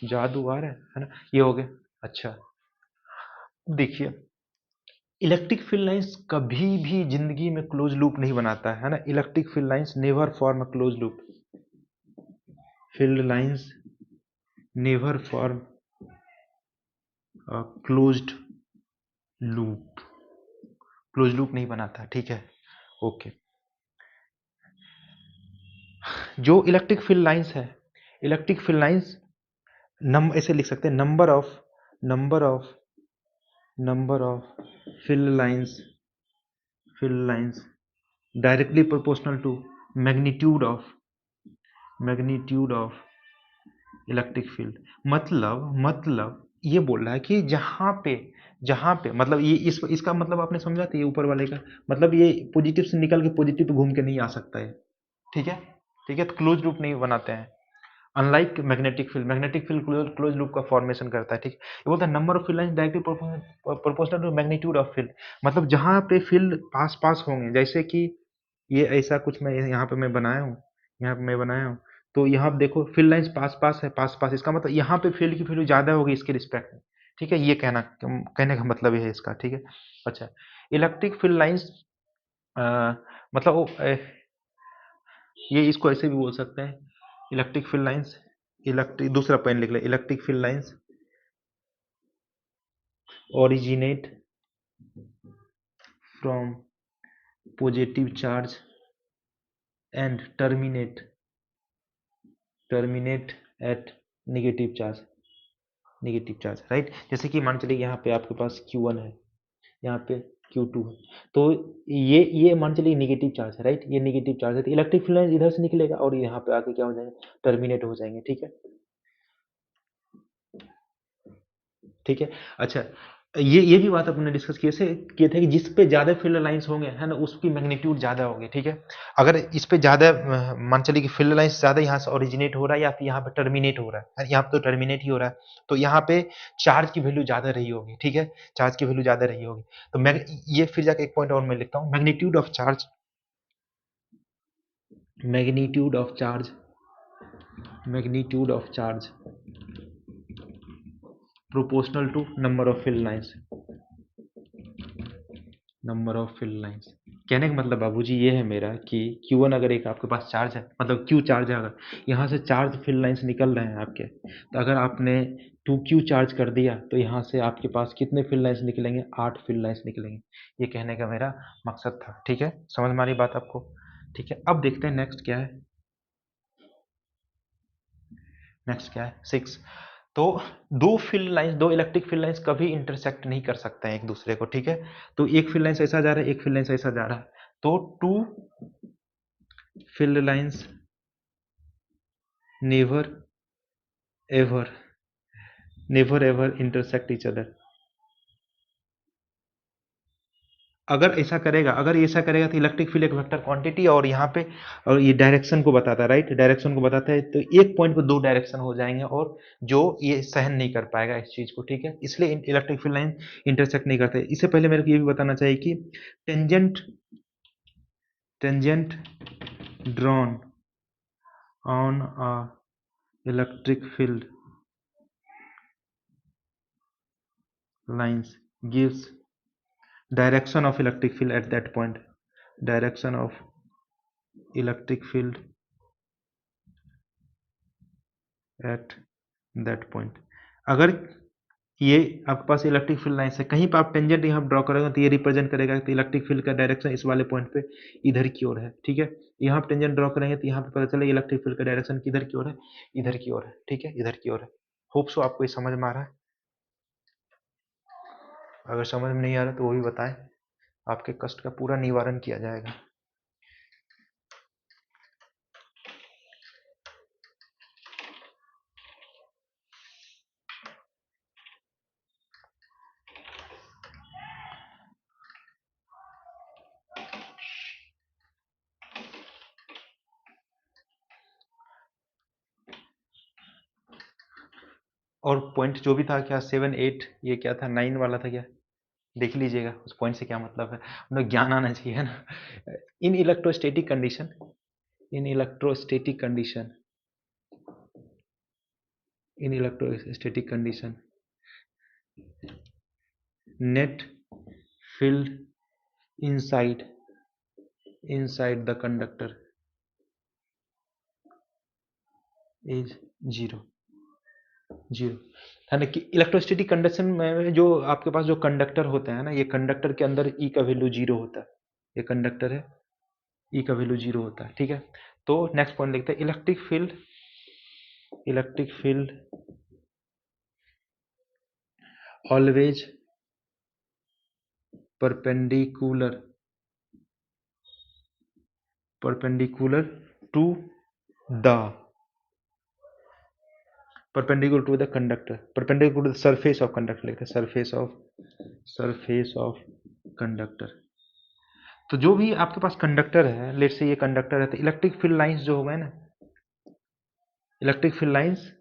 जादू आ रहा है ना, ये हो गया। अच्छा, देखिए इलेक्ट्रिक फील्ड लाइंस कभी भी जिंदगी में क्लोज लूप नहीं बनाता है ना, electric field lines never form a close loop, field lines never form closed loop, close loop नहीं बनाता, ठीक है, ओके। जो इलेक्ट्रिक फील्ड लाइंस है, इलेक्ट्रिक फील्ड लाइंस नम ऐसे लिख सकते हैं, number of field lines directly proportional to magnitude of electric field. मतलब ये बोल रहा है कि जहां पे मतलब ये इसका मतलब आपने समझा था, ये ऊपर वाले का मतलब ये पॉजिटिव से निकल के पॉजिटिव पे घूम के नहीं आ सकता है, ठीक है, ठीक है। तो क्लोज लूप नहीं बनाते हैं, unlike magnetic field close loop का फॉर्मेशन करता है, ठीक है। ये बोलता है number of field lines directly proportional to magnitude of field, मतलब जहां पे फील्ड पास पास होंगे, जैसे कि ये ऐसा कुछ मैं यहाँ पे मैं बनाया हूँ, यहाँ पे मैं बनाया हूँ, तो यहाँ पे देखो फील्ड लाइंस पास पास है, पास पास, इसका मतलब यहाँ पे फील्ड की वैल्यू ज्यादा होगी इसके रिस्पेक्ट में, ठीक है। ये कहने का मतलब ये है इसका, ठीक है। अच्छा, इलेक्ट्रिक फील्ड लाइंस मतलब ये इसको ऐसे भी बोल सकते हैं, इलेक्ट्रिक फील्ड लाइंस, इलेक्ट्रिक दूसरा पॉइंट लिख ले, electric field lines originate from positive charge and terminate at negative charge, negative charge, right. जैसे कि मान चलिए यहाँ पे आपके पास Q1 है, यहाँ पे Q2 है, तो ये मान चलिए नेगेटिव चार्ज है, राइट। ये नेगेटिव चार्ज है, तो इलेक्ट्रिक फील्ड लाइन इधर से निकलेगा और यहाँ पे आके क्या हो जाएंगे, टर्मिनेट हो जाएंगे, ठीक है, ठीक है। अच्छा, ये भी बात अपने डिस्कस किए से किए थे कि जिस पे ज़्यादा फील्ड लाइंस होंगे, है ना, उसकी मैग्नीट्यूड ज़्यादा होगी, ठीक है। अगर इस पे ज़्यादा मान चलिए कि फील्ड लाइंस ज़्यादा यहाँ से ओरिजिनेट हो रहा है या फिर यहाँ पे टर्मिनेट हो रहा है, यहाँ पे तो टर्मिनेट ही हो रहा है, तो यहाँ पे चार्ज की वैल्यू ज़्यादा रही होगी, ठीक है, चार्ज की वैल्यू ज़्यादा रही होगी। तो मैं ये फिर जाके एक पॉइंट और मैं लिखता हूँ, magnitude of charge, magnitude of charge, magnitude of charge proportional to number of field lines, number of field lines. कहने का मतलब बाबूजी ये है मेरा कि Q1 अगर एक आपके पास चार्ज है, मतलब Q चार्ज है, अगर यहाँ से चार्ज फील्ड लाइंस निकल रहे हैं आपके, तो अगर आपने 2Q चार्ज कर दिया तो यहाँ से आपके पास कितने फील्ड लाइंस निकलेंगे, 8 फील्ड लाइंस निकलेंगे। ये कहने का मेरा मकसद था, ठीक है, समझ में आ रही बात आपको, ठीक है। अब देखते हैं नेक्स्ट क्या है, नेक्स्ट क्या है 6। तो दो फील्ड लाइंस, दो इलेक्ट्रिक फील्ड लाइंस कभी इंटरसेक्ट नहीं कर सकते हैं एक दूसरे को, ठीक है। तो एक फील्ड लाइंस ऐसा जा रहा है, एक फील्ड लाइंस ऐसा जा रहा है, तो two field lines never ever, never ever intersect each other. अगर ऐसा करेगा, अगर ऐसा करेगा तो इलेक्ट्रिक फील्ड एक वेक्टर क्वांटिटी और यहाँ पे, और ये डायरेक्शन को बताता है, राइट, डायरेक्शन को बताता है, तो एक पॉइंट पे दो डायरेक्शन हो जाएंगे और जो ये सहन नहीं कर पाएगा इस चीज को, ठीक है, इसलिए इलेक्ट्रिक फील्ड लाइन इंटरसेक्ट नहीं करते। इससे पहले मेरे को ये भी बताना चाहिए कि tangent, tangent drawn on a electric field lines gives direction of electric field at that point, direction of electric field at that point। अगर ये आपके पास इलेक्ट्रिक फील्ड लाइन है, कहीं पर आप टेंजेंट यहाँ ड्रॉ करोगे तो ये रिप्रेजेंट करेगा कि इलेक्ट्रिक फील्ड का डायरेक्शन इस वाले पॉइंट पे इधर की ओर है, ठीक है। यहाँ पे टेंजेंट ड्रॉ करेंगे तो यहाँ पे पता चले इलेक्ट्रिक फील्ड का डायरेक्शन किधर की ओर है, इधर की ओर है, ठीक है, इधर की ओर है। होप सो आपको ये समझ में आ रहा है। अगर समझ में नहीं आ रहा तो वो भी बताएं, आपके कष्ट का पूरा निवारण किया जाएगा। और पॉइंट जो भी था क्या 7 8, ये क्या था 9 वाला था क्या, देख लीजिएगा उस पॉइंट से क्या मतलब है, मतलब ज्ञान आना चाहिए, है ना। इन electrostatic condition, in electrostatic condition, in electrostatic condition net field inside, inside the conductor is zero, zero, है ना। कि इलेक्ट्रोस्टैटिक कंडक्शन में जो आपके पास जो कंडक्टर होते हैं ना, ये कंडक्टर के अंदर ई का वैल्यू जीरो होता है, ये कंडक्टर है, ई का वैल्यू जीरो होता है, ठीक है। तो नेक्स्ट पॉइंट देखते हैं, electric field, electric field always perpendicular, perpendicular to the, perpendicular to the conductor, perpendicular to the surface of conductor लिखते हैं, surface of, surface of conductor. तो जो भी आपके पास कंडक्टर है, लेट से ये कंडक्टर है, तो इलेक्ट्रिक फील्ड लाइंस जो हो गए ना, इलेक्ट्रिक फील्ड लाइंस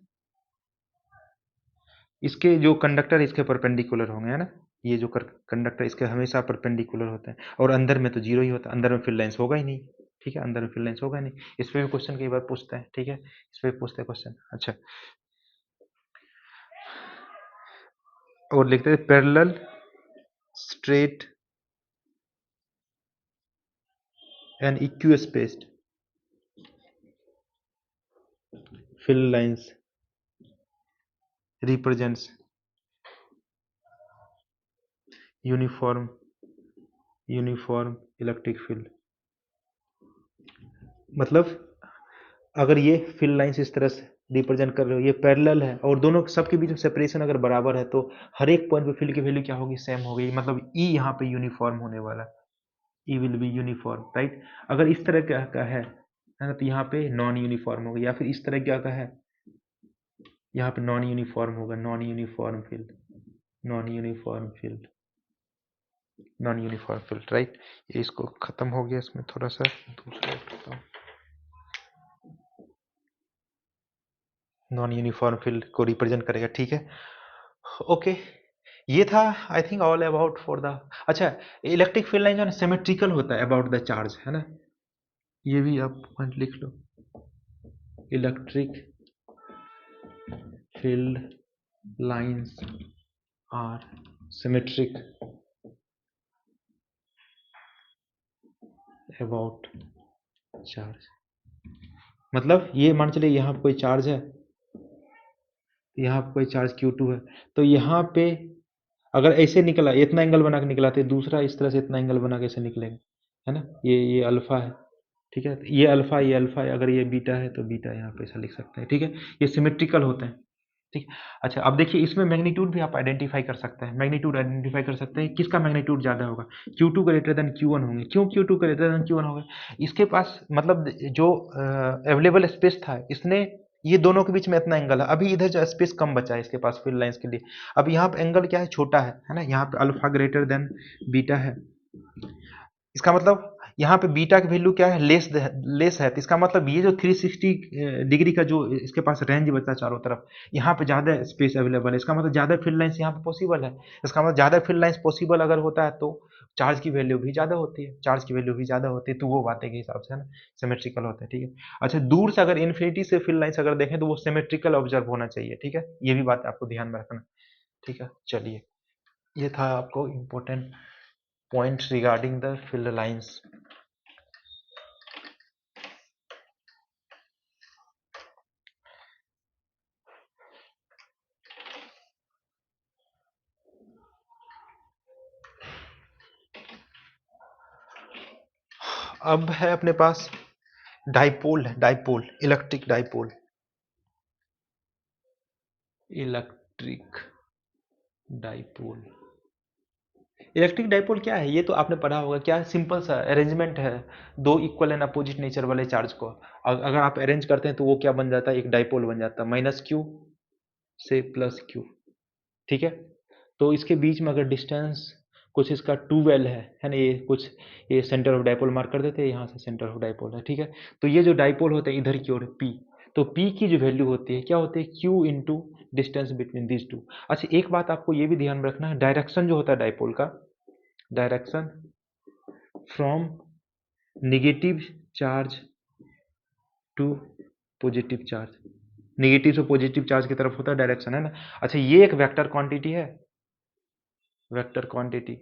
इसके जो कंडक्टर इसके परपेंडिकुलर होंगे, है ना। ये जो कंडक्टर इसके हमेशा परपेंडिकुलर होते हैं, और अंदर में तो जीरो ही होता है, अंदर में फील्ड लाइंस होगा ही नहीं, ठीक है, अंदर में फील्ड लाइंस होगा ही नहीं। इस पे भी क्वेश्चन कई बार पूछते हैं, ठीक है, इस पे भी पूछते हैं क्वेश्चन। अच्छा, और लिखते हैं parallel straight and equispaced field lines represents uniform, uniform electric field. मतलब अगर ये फील्ड लाइंस इस तरह से रिप्रेजेंट कर रहे हो, ये पैरेलल है और दोनों सबके बीच में सेपरेशन अगर बराबर है तो हर एक पॉइंट पे फील्ड की वैल्यू क्या होगी, सेम होगी, मतलब ई यहाँ पे यूनिफॉर्म होने वाला है, ई विल बी यूनिफॉर्म, राइट। अगर इस तरह का है ना, तो यहाँ पे नॉन यूनिफॉर्म होगा, या फिर इस तरह क्या का है, यहाँ पे नॉन यूनिफॉर्म होगा, non uniform field, non uniform field, non uniform field, right. ये इसको खत्म हो गया, इसमें थोड़ा सा दूसरा करता हूँ, नॉन यूनिफॉर्म फील्ड को रिप्रेजेंट करेगा, ठीक है, ओके। ये था I think all about for the, अच्छा, इलेक्ट्रिक फील्ड लाइन जो है सिमेट्रिकल होता है अबाउट द चार्ज, है ना, ये भी आप पॉइंट लिख लो, electric field lines are symmetric about charge, मतलब ये मान चलिए यहाँ पे कोई चार्ज है, यहाँ पे कोई चार्ज Q2 है, तो यहाँ पे अगर ऐसे निकला, इतना एंगल बना के निकला, तो दूसरा इस तरह से इतना एंगल बना के ऐसे निकलेगा, है ना, ये अल्फा है, ठीक है, ये अल्फा, ये अल्फा है, अगर ये बीटा है तो बीटा यहाँ पे ऐसा लिख सकते हैं, ठीक है, ये सिमेट्रिकल होते हैं, ठीक है। अच्छा, अब देखिए इसमें मैग्नीट्यूड भी आप आइडेंटिफाई कर सकते हैं, मैग्नीट्यूड आइडेंटिफाई कर सकते हैं, किसका मैग्नीट्यूड ज़्यादा होगा, Q2 ग्रेटर देन Q1 होंगे, क्यों Q2 ग्रेटर देन Q1 होगा, इसके पास मतलब जो अवेलेबल स्पेस था, इसने ये दोनों के बीच में इतना एंगल है, अभी इधर जो स्पेस कम बचा है इसके पास फील्ड लाइंस के लिए, अब यहाँ पे एंगल क्या है, छोटा है ना, यहाँ पे अल्फा ग्रेटर देन बीटा है, इसका मतलब यहाँ पे बीटा की वैल्यू क्या है, लेस है, तो इसका मतलब ये जो 360 डिग्री का जो इसके पास रेंज बचा चारों तरफ, यहाँ पे ज़्यादा स्पेस अवेलेबल है, इसका मतलब ज़्यादा फील्ड लाइंस यहाँ पे पॉसिबल है, इसका मतलब ज़्यादा फील्ड लाइंस पॉसिबल अगर होता है तो चार्ज की वैल्यू भी ज़्यादा होती है, चार्ज की वैल्यू भी ज़्यादा होती है, तो वो बातें के हिसाब से है ना सिमेट्रिकल होता है, ठीक है। अच्छा, दूर से अगर इन्फिनिटी से फील्ड लाइंस अगर देखें तो वो सिमेट्रिकल ऑब्जर्व होना चाहिए, ठीक है, ये भी बात आपको ध्यान में रखना, ठीक है। चलिए, ये था आपको important point regarding the field lines. अब है अपने पास डाइपोल, है dipole, electric dipole, electric dipole, electric dipole क्या है, ये तो आपने पढ़ा होगा, क्या सिंपल सा अरेंजमेंट है, दो इक्वल एंड अपोजिट नेचर वाले चार्ज को अगर आप अरेंज करते हैं तो वो क्या बन जाता है, एक डाइपोल बन जाता है, माइनस क्यू से प्लस क्यू, ठीक है। तो इसके बीच में अगर डिस्टेंस कुछ इसका 2L है ना, ये कुछ ये सेंटर ऑफ डाइपोल मार्क कर देते हैं, यहाँ से सेंटर ऑफ डाइपोल है, ठीक है। तो ये जो डाइपोल होते हैं इधर की ओर P, तो P की जो वैल्यू होती है क्या होती है, Q into distance between this two. अच्छा, एक बात आपको ये भी ध्यान में रखना है, डायरेक्शन जो होता है डाइपोल का, direction from negative charge to positive charge, निगेटिव से पॉजिटिव चार्ज की तरफ होता है डायरेक्शन, है ना। अच्छा, ये एक वेक्टर क्वांटिटी है, वेक्टर क्वांटिटी,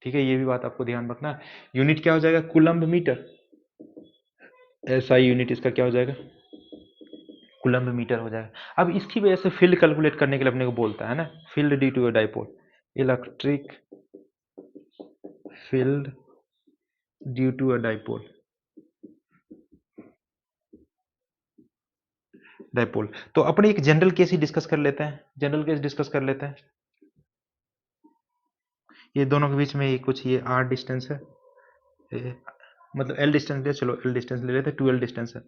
ठीक है, ये भी बात आपको ध्यान रखना। यूनिट क्या हो जाएगा, कूलम्ब मीटर, एसआई यूनिट इसका क्या हो जाएगा, कूलम्ब मीटर हो जाएगा। अब इसकी वजह से फील्ड कैलकुलेट करने के लिए अपने को बोलता है ना, field due to a dipole, electric field due to a dipole, dipole. तो अपने एक जनरल केस ही डिस्कस कर लेते हैं, जनरल केस डिस्कस कर लेते हैं। ये दोनों के बीच में ये कुछ ये आर डिस्टेंस है, मतलब एल डिस्टेंस ले, चलो एल डिस्टेंस ले लेते हैं, 2L डिस्टेंस है।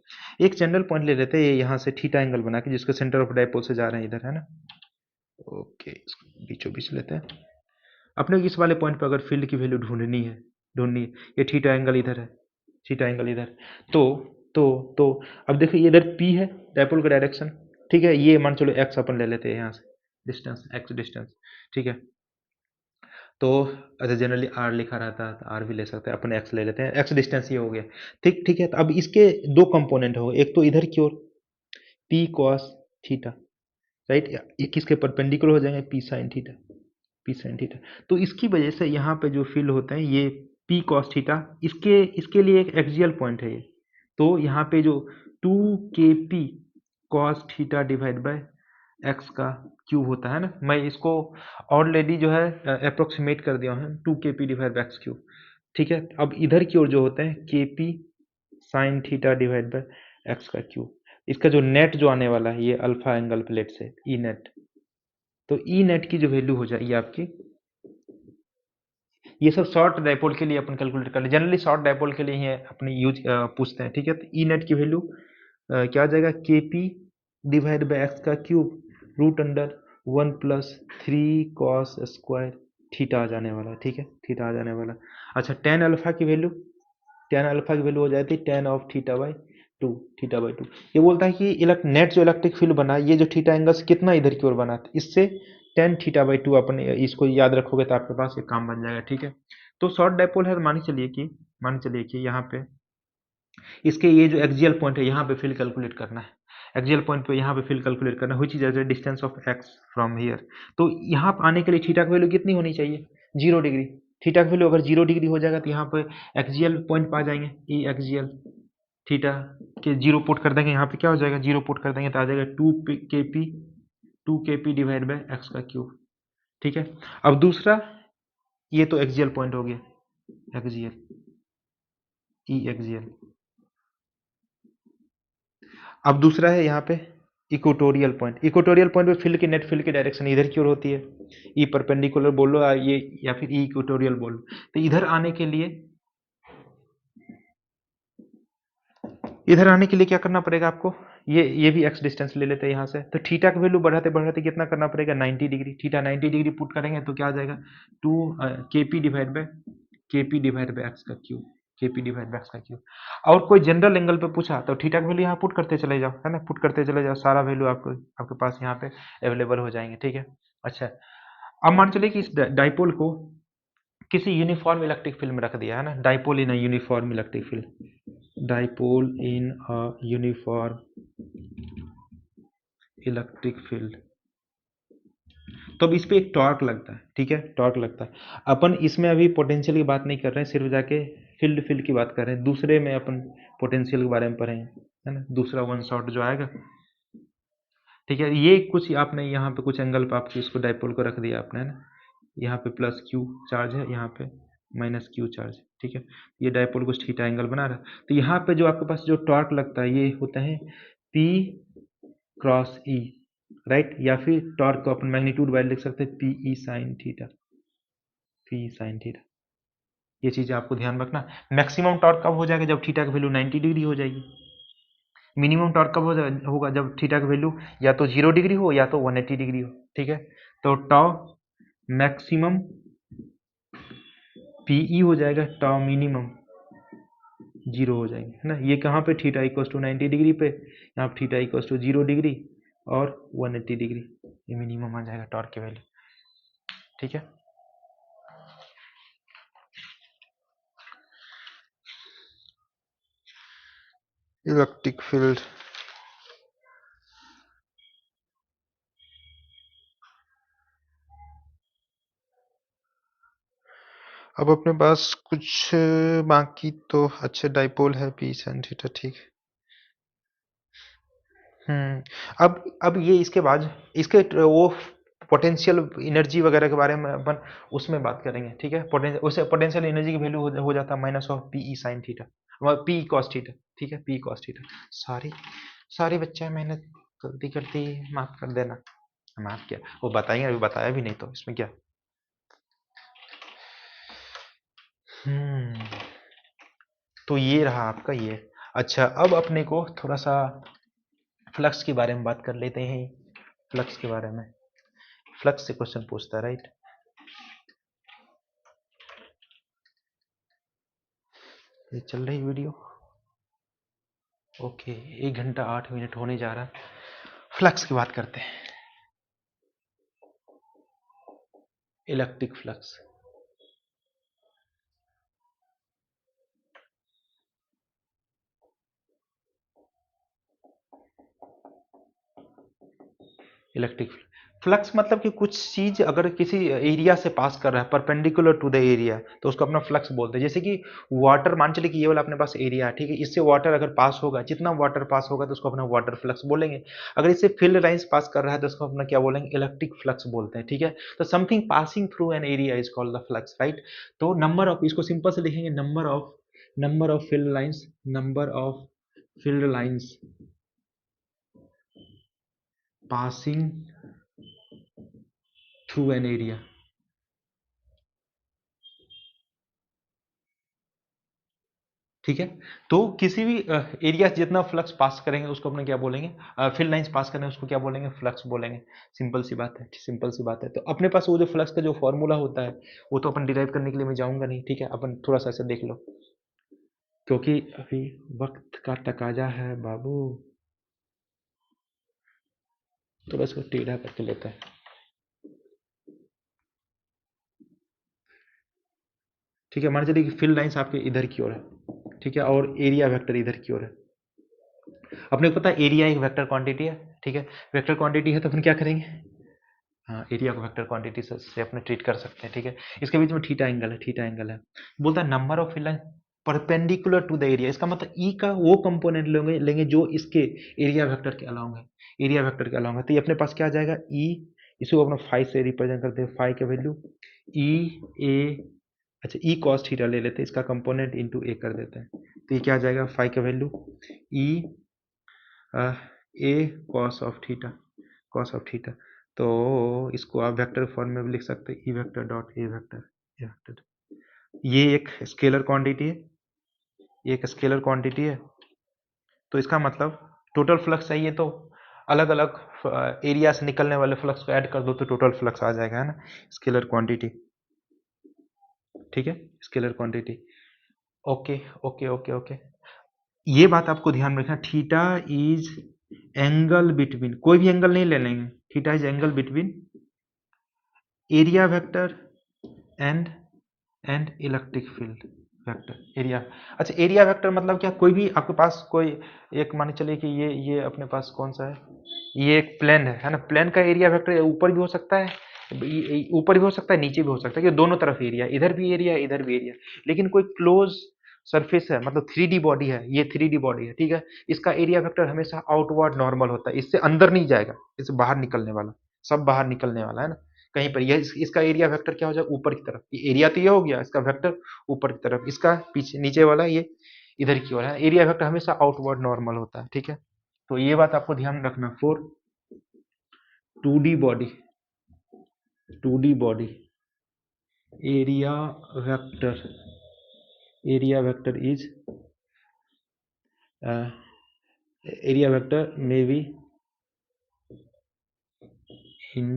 एक जनरल पॉइंट ले लेते हैं, ये यहाँ से थीटा एंगल बना के जिसके सेंटर ऑफ डाइपोल से जा रहे हैं इधर, है ना, ओके, इसको बीचों बीच लेते हैं। अपने को इस वाले पॉइंट पर अगर फील्ड की वैल्यू ढूंढनी है, ये थीटा एंगल इधर है, थीटा एंगल इधर, तो तो तो अब देखिए इधर P है डाइपोल का डायरेक्शन, ठीक है, ये मान चलो x अपन ले लेते हैं यहाँ से, डिस्टेंस x डिस्टेंस, ठीक है। तो अच्छा, जनरली r लिखा रहता है तो r भी ले सकते हैं, अपन x ले लेते हैं, x डिस्टेंस ये हो गया, ठीक है। तो अब इसके दो कंपोनेंट हो, एक तो इधर की ओर p cos थीटा, राइट, ये किसके परपेंडिकुलर हो जाएंगे, p sin theta, p sin theta. तो इसकी वजह से यहाँ पे जो फील्ड होते हैं ये p cos थीटा, इसके लिए एक एक्सियल पॉइंट है ये, तो यहाँ पे जो 2kp cos theta divide by x का क्यूब होता है ना, मैं इसको ऑलरेडी जो है अप्रोक्सीमेट कर दिया हूँ, 2kp divide by x cube, ठीक है। अब इधर की ओर जो होते हैं kp sin theta divide by x का क्यूब, इसका जो नेट जो आने वाला है ये अल्फा एंगल प्लेट से ई नेट, तो ई नेट की जो वैल्यू हो जाएगी आपकी, ये सब शॉर्ट डाइपोल के लिए अपन कैलकुलेट कर ले, जनरली शॉर्ट डाइपोल के लिए ही अपने यूज पूछते हैं, ठीक है। तो ई नेट की वैल्यू क्या आ जाएगा, K P divide by X का cube root under 1+3 cos² theta आ जाने वाला है, ठीक है, थीटा आ जाने वाला। अच्छा, टेन अल्फा की वैल्यू, टेन अल्फा की वैल्यू हो जाती है ten of theta by two, theta by two. ये बोलता है कि नेट जो इलेक्ट्रिक फील्ड बना, ये जो थीटा एंगल से कितना इधर की ओर बना, तो इससे टेन थीटा बाई टू, अपन इसको याद रखोगे तो आपके पास ये काम बन जाएगा, ठीक है। तो शॉर्ट डाइपोल है, तो मान के चलिए कि यहाँ पे इसके ये जो एक्सियल पॉइंट है यहाँ पे फील्ड कैलकुलेट करना है, एक्सियल पॉइंट पे यहाँ पे फील्ड कैलकुलेट करना है, which is as distance of X from here. तो यहाँ पे आने के लिए थीटा की वैल्यू कितनी होनी चाहिए, 0 डिग्री। थीटा की वैल्यू अगर 0 डिग्री हो जाएगा तो यहाँ पे एक्सियल पॉइंट पा जाएंगे, ई एक्सियल थीटा के 0 पुट कर देंगे, यहाँ पे क्या हो जाएगा, 0 पुट कर देंगे तो आ जाएगा 2 के पी डिवाइड बाई एक्स का क्यूब, ठीक है। अब दूसरा, ये तो एक्सियल पॉइंट हो गया, एक्सियल, ई एक्सियल। अब दूसरा है यहाँ पे इक्वेटोरियल पॉइंट, इक्वेटोरियल पॉइंट पे फील्ड की, नेट फील्ड की डायरेक्शन इधर की ओर होती है, ई परपेंडिकुलर बोल लो ये, या फिर ई इक्वेटोरियल बोल लो। तो इधर आने के लिए क्या करना पड़ेगा आपको, ये भी एक्स डिस्टेंस ले लेते हैं यहाँ से, तो थीटा का वैल्यू बढ़ाते बढ़ाते कितना करना पड़ेगा, 90 डिग्री। थीटा 90 डिग्री पुट करेंगे तो क्या आ जाएगा, टू के पी डिवाइड बाई एक्स का क्यूब, के पी डिवाइड बाई एक्स का क्यूब। और कोई जनरल एंगल पे पूछा तो थीटा का वैल्यू यहाँ पुट करते चले जाओ, है ना, पुट करते चले जाओ, सारा वैल्यू आपको आपके पास यहाँ पे अवेलेबल हो जाएंगे, ठीक है। अच्छा, अब मान चलिए कि इस डाइपोल को किसी यूनिफॉर्म इलेक्ट्रिक फील्ड में रख दिया, है ना, dipole in a uniform electric field, dipole in a uniform electric field. तो अब इस पे एक टॉर्क लगता है, ठीक है, टॉर्क लगता है। अपन इसमें अभी पोटेंशियल की बात नहीं कर रहे हैं, सिर्फ जाके फील्ड की बात कर रहे हैं, दूसरे में अपन पोटेंशियल के बारे में पढ़ेंगे, है ना, दूसरा वन शॉट जो आएगा, ठीक है। ये कुछ आपने यहाँ पे कुछ एंगल पे आपको इसको डाइपोल को रख दिया आपने, है ना, यहाँ पे प्लस क्यू चार्ज है, यहाँ पे माइनस क्यू चार्ज है, ठीक है। ये डाइपोल कुछ थीटा एंगल बना रहा है, तो यहाँ पे जो आपके पास जो टॉर्क लगता है ये होता है पी क्रॉस ई, राइट, या फिर टॉर्क को अपन मैग्नीट्यूड वाइज लिख सकते हैं P E sine theta, P sine theta. ये चीज़ आपको ध्यान रखना। मैक्सिमम टॉर्क कब हो जाएगा, जब थीटा की वैल्यू 90 डिग्री हो जाएगी। मिनिमम टॉर्क कब होगा, जब थीटा की वैल्यू या तो 0 डिग्री हो या तो 180 डिग्री हो, ठीक है। तो टाउ मैक्सिमम पीई हो जाएगा, टाउ मिनिमम 0 हो जाएंगे, है ना। ये कहाँ पे, थीटा इक्वल्स टू 90 डिग्री पे, यहाँ पे थीटा इक्वल्स टू 0 डिग्री और 180 डिग्री, ये मिनिमम आ जाएगा टॉर्क की वैल्यू, ठीक है। इलेक्ट्रिक फील्ड, अब अपने पास कुछ बाकी तो अच्छे डाइपोल है पी साइन थीटा, ठीक है। अब ये इसके बाद इसके वो पोटेंशियल एनर्जी वगैरह के बारे में अपन उसमें बात करेंगे, ठीक है। पोटेंशियल, उससे पोटेंशियल एनर्जी की वैल्यू हो जाता है minus of P E sine theta, P cos theta, ठीक है, पी कॉस थीटा। सारी सारी बच्चे मेहनत गलती करती है, माफ कर देना। माफ किया, वो बताएंगे, अभी बताया भी नहीं तो इसमें क्या। हम्म तो ये रहा आपका ये। अच्छा, अब अपने को थोड़ा सा फ्लक्स के बारे में बात कर लेते हैं, फ्लक्स के बारे में। फ्लक्स से क्वेश्चन पूछता है, राइट। ये चल रही वीडियो, ओके, 1 घंटा 8 मिनट होने जा रहा है। फ्लक्स की बात करते हैं, इलेक्ट्रिक फ्लक्स। इलेक्ट्रिक फ्लक्स मतलब कि कुछ चीज अगर किसी एरिया से पास कर रहा है परपेंडिकुलर टू द एरिया, तो उसको अपना फ्लक्स बोलते हैं। जैसे कि वाटर, मान चलिए कि ये वाला अपने पास एरिया है, ठीक है, इससे वाटर अगर पास होगा, जितना वाटर पास होगा तो उसको अपना वाटर फ्लक्स बोलेंगे। अगर इससे फील्ड लाइंस पास कर रहा है तो उसको अपना क्या बोलेंगे, इलेक्ट्रिक फ्लक्स बोलते हैं, ठीक है। तो something passing through an area is called the flux, right. तो नंबर ऑफ, इसको सिंपल से लिखेंगे, number of field lines, number of field lines passing through an area. ठीक है, तो किसी भी एरिया जितना फ्लक्स पास करेंगे उसको अपने क्या बोलेंगे, फील्ड लाइंस पास करेंगे उसको क्या बोलेंगे, फ्लक्स बोलेंगे। सिंपल सी बात है, सिंपल सी बात है। तो अपने पास वो जो फ्लक्स का जो फॉर्मूला होता है वो तो अपन डिराइव करने के लिए मैं जाऊंगा नहीं, ठीक है, अपन थोड़ा सा ऐसे देख लो, क्योंकि अभी वक्त का तकाजा है बाबू। थोड़ा इसको टेढ़ा करके लेते हैं। ठीक है, मान चलिए कि फील्ड लाइंस आपके इधर की ओर है, ठीक है, और एरिया वेक्टर इधर की ओर है। अपने को पता है एरिया एक वेक्टर क्वांटिटी है, ठीक है, वेक्टर क्वांटिटी है तो अपन क्या करेंगे, हाँ, एरिया को वेक्टर क्वांटिटी से अपने ट्रीट कर सकते हैं, ठीक है। इसके बीच में थीटा एंगल है, थीटा एंगल है। बोलता है number of field line perpendicular to the area, इसका मतलब ई का वो कंपोनेंट लेंगे लेंगे जो इसके एरिया वेक्टर के अलाउंग है, एरिया वेक्टर के अलाउंग है। तो ये अपने पास क्या आ जाएगा, ई, इसको अपना फाइव से रिप्रेजेंट करते हैं, फाइव का वैल्यू ई ए, अच्छा ई कॉस थीटा ले लेते हैं, इसका कंपोनेंट इंटू ए कर देते हैं। तो ये क्या आ जाएगा, फाइव का value E A cos of theta, cos of theta. तो इसको आप वेक्टर फॉर्म में भी लिख सकते हैं, E vector dot A vector, A vector. ये एक स्केलर क्वांटिटी है, ये एक स्केलर क्वांटिटी है। तो इसका मतलब टोटल फ्लक्स चाहिए तो अलग अलग एरिया से निकलने वाले फ्लक्स को ऐड कर दो तो टोटल फ्लक्स आ जाएगा, है ना, स्केलर क्वांटिटी। ठीक है, scalar quantity. Okay okay okay okay. ये बात आपको ध्यान में रखना, थीटा इज एंगल बिटवीन, कोई भी एंगल नहीं ले लेंगे, theta is angle between area vector and electric field vector area. अच्छा, एरिया वेक्टर मतलब क्या, कोई भी आपके पास कोई एक, मान चलिए कि ये अपने पास कौन सा है, ये एक प्लेन है ना, प्लेन का एरिया वेक्टर ऊपर भी हो सकता है, ऊपर भी हो सकता है, नीचे भी हो सकता है, कि दोनों तरफ एरिया, इधर भी एरिया इधर भी एरिया। लेकिन कोई क्लोज सरफेस है, मतलब थ्री डी बॉडी है, ये थ्री डी बॉडी है, ठीक है, इसका एरिया वेक्टर हमेशा आउटवर्ड नॉर्मल होता है, इससे अंदर नहीं जाएगा, इससे बाहर निकलने वाला, सब बाहर निकलने वाला है ना। कहीं पर यह इसका एरिया वेक्टर क्या हो जाएगा, ऊपर की तरफ, ये एरिया तो ये हो गया, इसका वेक्टर ऊपर की तरफ, इसका पीछे नीचे वाला ये इधर की ओर है, एरिया वेक्टर हमेशा आउटवर्ड नॉर्मल होता है, ठीक है। तो ये बात आपको ध्यान रखना, for two D body, two D body area vector, area vector is area vector may be in,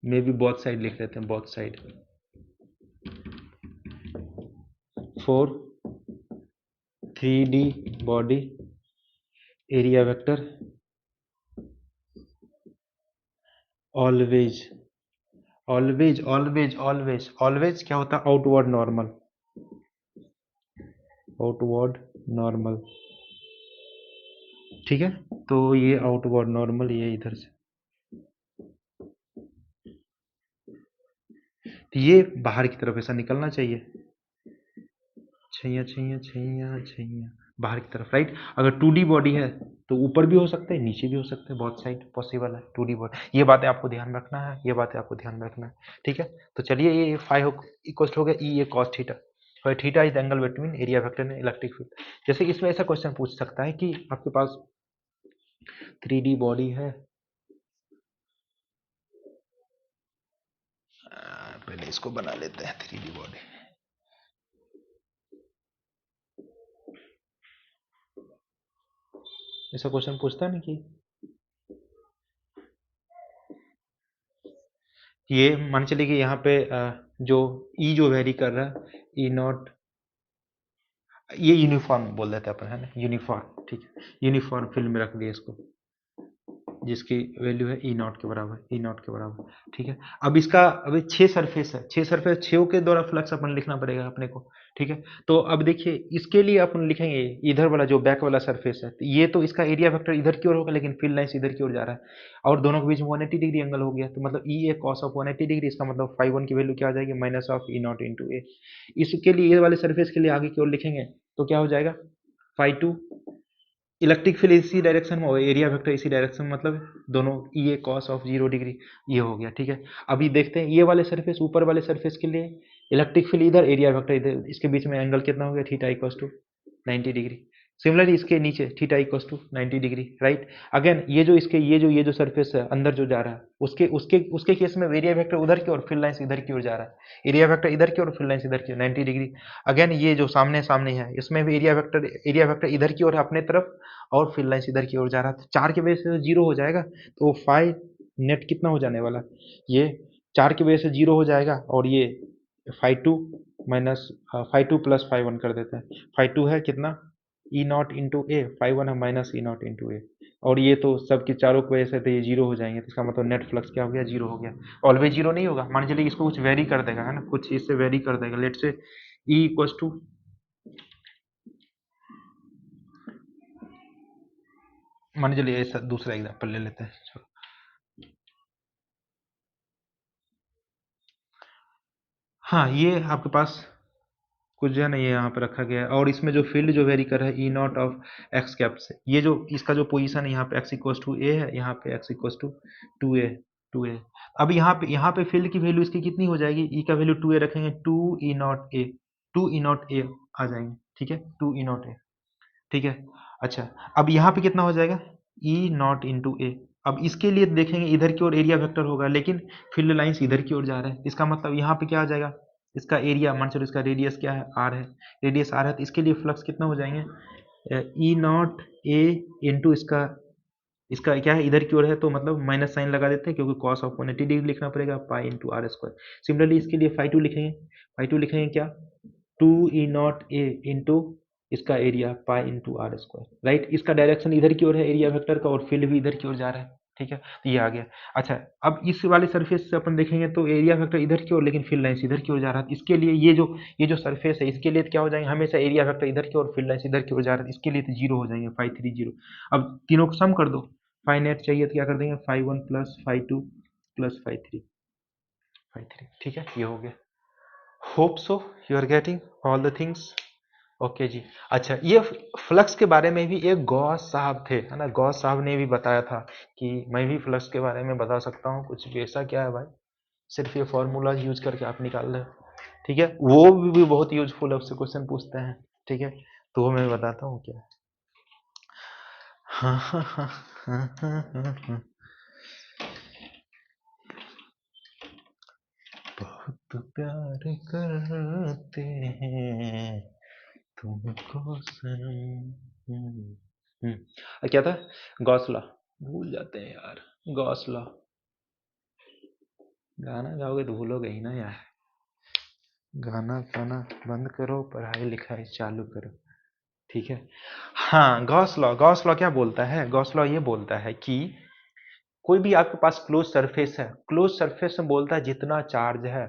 may be both side लिख लेते हैं, both side, for three D body area vector always, always always always always क्या होता है, outward normal, outward normal, ठीक है। तो ये आउटवर्ड नॉर्मल, ये इधर से, तो ये बाहर की तरफ ऐसा निकलना चाहिए, छैया छैया छैया छैया, बाहर की तरफ, राइट। अगर टू डी बॉडी है तो ऊपर भी हो सकते हैं, नीचे भी हो सकते हैं, बहुत साइड पॉसिबल है टू डी बॉडी। ये बातें आपको ध्यान में रखना है, ये बातें आपको ध्यान में रखना है, ठीक है। तो चलिए, ये फाइव इक्वल हो गया ई ए कॉस थीटा, और theta is angle between area vector and electric field. जैसे इसमें ऐसा क्वेश्चन पूछ सकता है कि आपके पास थ्री डी बॉडी है, पहले इसको बना लेते हैं थ्री डी बॉडी। ऐसा क्वेश्चन पूछता है ना कि ये मान चलिए कि यहाँ पे जो ई जो वेरी कर रहा है, ई नॉट, ये यूनिफॉर्म बोल देते हैं अपन, है ना, यूनिफॉर्म, ठीक है, यूनिफॉर्म फील्ड में रख दिया इसको, जिसकी वैल्यू है ई नॉट के बराबर, ई नॉट के बराबर, ठीक है। अब इसका अभी छह सरफेस है, छह सरफेस, छह के द्वारा फ्लक्स अपन लिखना पड़ेगा अपने को, ठीक है। तो अब देखिए, इसके लिए अपन लिखेंगे इधर वाला जो बैक वाला सरफेस है, तो ये तो इसका एरिया वेक्टर इधर की ओर होगा, लेकिन फील्ड लाइंस इधर की ओर जा रहा है, और दोनों के बीच में 180 डिग्री एंगल हो गया, तो मतलब E A cos of 180 degree, इसका मतलब फाइव वन की वैल्यू क्या आ जाएगी, minus of E naught into A. इसके लिए ये वाले सरफेस के लिए आगे की ओर लिखेंगे तो क्या हो जाएगा, फाइव टू, इलेक्ट्रिक फील्ड इसी डायरेक्शन में, एरिया वेक्टर इसी डायरेक्शन में, मतलब दोनों ई ए कॉस ऑफ 0 डिग्री, ये हो गया, ठीक है। अभी देखते हैं ये वाले सरफेस, ऊपर वाले सरफेस के लिए इलेक्ट्रिक फील्ड इधर, एरिया वेक्टर इधर, इसके बीच में एंगल कितना हो गया, theta equals to 90 degree, similarly इसके नीचे theta equals to 90 degree, right. Again ये जो सरफेस है अंदर जो जा रहा है उसके उसके उसके केस में एरिया वेक्टर उधर की ओर, फील्ड लाइंस इधर की ओर जा रहा है, एरिया वेक्टर इधर की ओर, फील्ड लाइंस इधर की ओर 90 डिग्री। अगेन ये जो सामने सामने है इसमें भी एरिया वेक्टर इधर की ओर है अपने तरफ, और फील्ड लाइंस इधर की ओर जा रहा है, तो 4 की वजह से 0 हो जाएगा। तो फाई नेट कितना हो जाने वाला, ये 4 की वजह से 0 हो जाएगा, और ये phi two minus phi two plus phi one कर देते हैं। फाई टू है कितना, E naught into A, phi one है minus E naught into A, और ये तो सबकी चारों की वजह से तो ये 0 हो जाएंगे, तो इसका मतलब नेट फ्लक्स क्या हो गया, 0 हो गया। ऑलवेज 0 नहीं होगा, मान चलिए इसको कुछ वेरी कर देगा, है ना, कुछ इससे वेरी कर देगा, लेट से ई इक्वल्स टू, मान चलिए ऐसा दूसरा एग्जाम्पल ले लेते हैं, चलो। हाँ, ये आपके पास कुछ जो है ना ये यहाँ पे रखा गया है, और इसमें जो फील्ड जो वेरी कर रहा है ई नॉट ऑफ एक्स कैप से, ये जो इसका जो पोजीशन है यहाँ पे एक्स इक्वल्स टू ए है, यहाँ पे एक्स इक्वल्स टू टू ए। अब यहाँ पे फील्ड की वैल्यू इसकी कितनी हो जाएगी, ई का वैल्यू टू ए रखेंगे, टू ई नॉट ए आ जाएंगे, ठीक है, टू ई नॉट ए, ठीक है। अच्छा, अब यहाँ पे कितना हो जाएगा, ई नॉट इंटू ए। अब इसके लिए देखेंगे इधर की ओर एरिया वेक्टर होगा, लेकिन फील्ड लाइंस इधर की ओर जा रहे हैं, इसका मतलब यहाँ पे क्या आ जाएगा, इसका एरिया मान चलो इसका रेडियस क्या है, आर है, रेडियस आर है, तो इसके लिए फ्लक्स कितना हो जाएंगे, ई नॉट ए इंटू इसका, इसका क्या है इधर की ओर है, तो मतलब माइनस साइन लगा देते हैं, क्योंकि कॉस ऑफ 180 डिग्री लिखना पड़ेगा, pi into R square. Similarly इसके लिए फाई टू लिखेंगे, क्या, two E naught A into इसका area pi into R square, right. इसका डायरेक्शन इधर की ओर है एरिया वेक्टर का, और फील्ड भी इधर की ओर जा रहा है, ठीक है, तो ये आ गया। अच्छा, अब इस वाले सरफेस से अपन देखेंगे तो एरिया वेक्टर इधर की ओर, लेकिन फील्ड लाइंस इधर की ओर जा रहा है, इसके लिए ये जो सरफेस है इसके लिए क्या हो जाएंगे, हमेशा एरिया वेक्टर इधर की ओर, फील्ड लाइंस इधर की ओर जा रहा है, इसके लिए तो 0 हो जाएंगे, 530। अब तीनों को सम कर दो, फाई नेट चाहिए तो क्या कर देंगे, phi one plus phi two plus phi three, ठीक है, ये हो गया। Hope so you are getting all the things, okay जी। अच्छा, ये फ्लक्स के बारे में भी एक गॉस साहब थे, है ना, गॉस साहब ने भी बताया था कि मैं भी फ्लक्स के बारे में बता सकता हूँ कुछ भी, ऐसा क्या है भाई, सिर्फ ये फॉर्मूला यूज करके आप निकाल रहे हो, ठीक है, वो भी बहुत यूजफुल है, उससे क्वेश्चन पूछते हैं, ठीक है, तो वो मैं बताता हूँ क्या है। हाँ हाँ हाँ हाँ हाँ हाँ हाँ। बहुत प्यार करते हैं तुमको सनम। क्या था, गौसला, भूल जाते हैं यार, गौसला। गाना गाओगे तो भूलोगे ही ना यार, गाना गाना बंद करो, पढ़ाई लिखाई चालू करो, ठीक है। हाँ, गॉस लॉ क्या बोलता है, गॉस लॉ ये बोलता है कि कोई भी आपके पास क्लोज सरफेस है, क्लोज सरफेस में बोलता है जितना चार्ज है,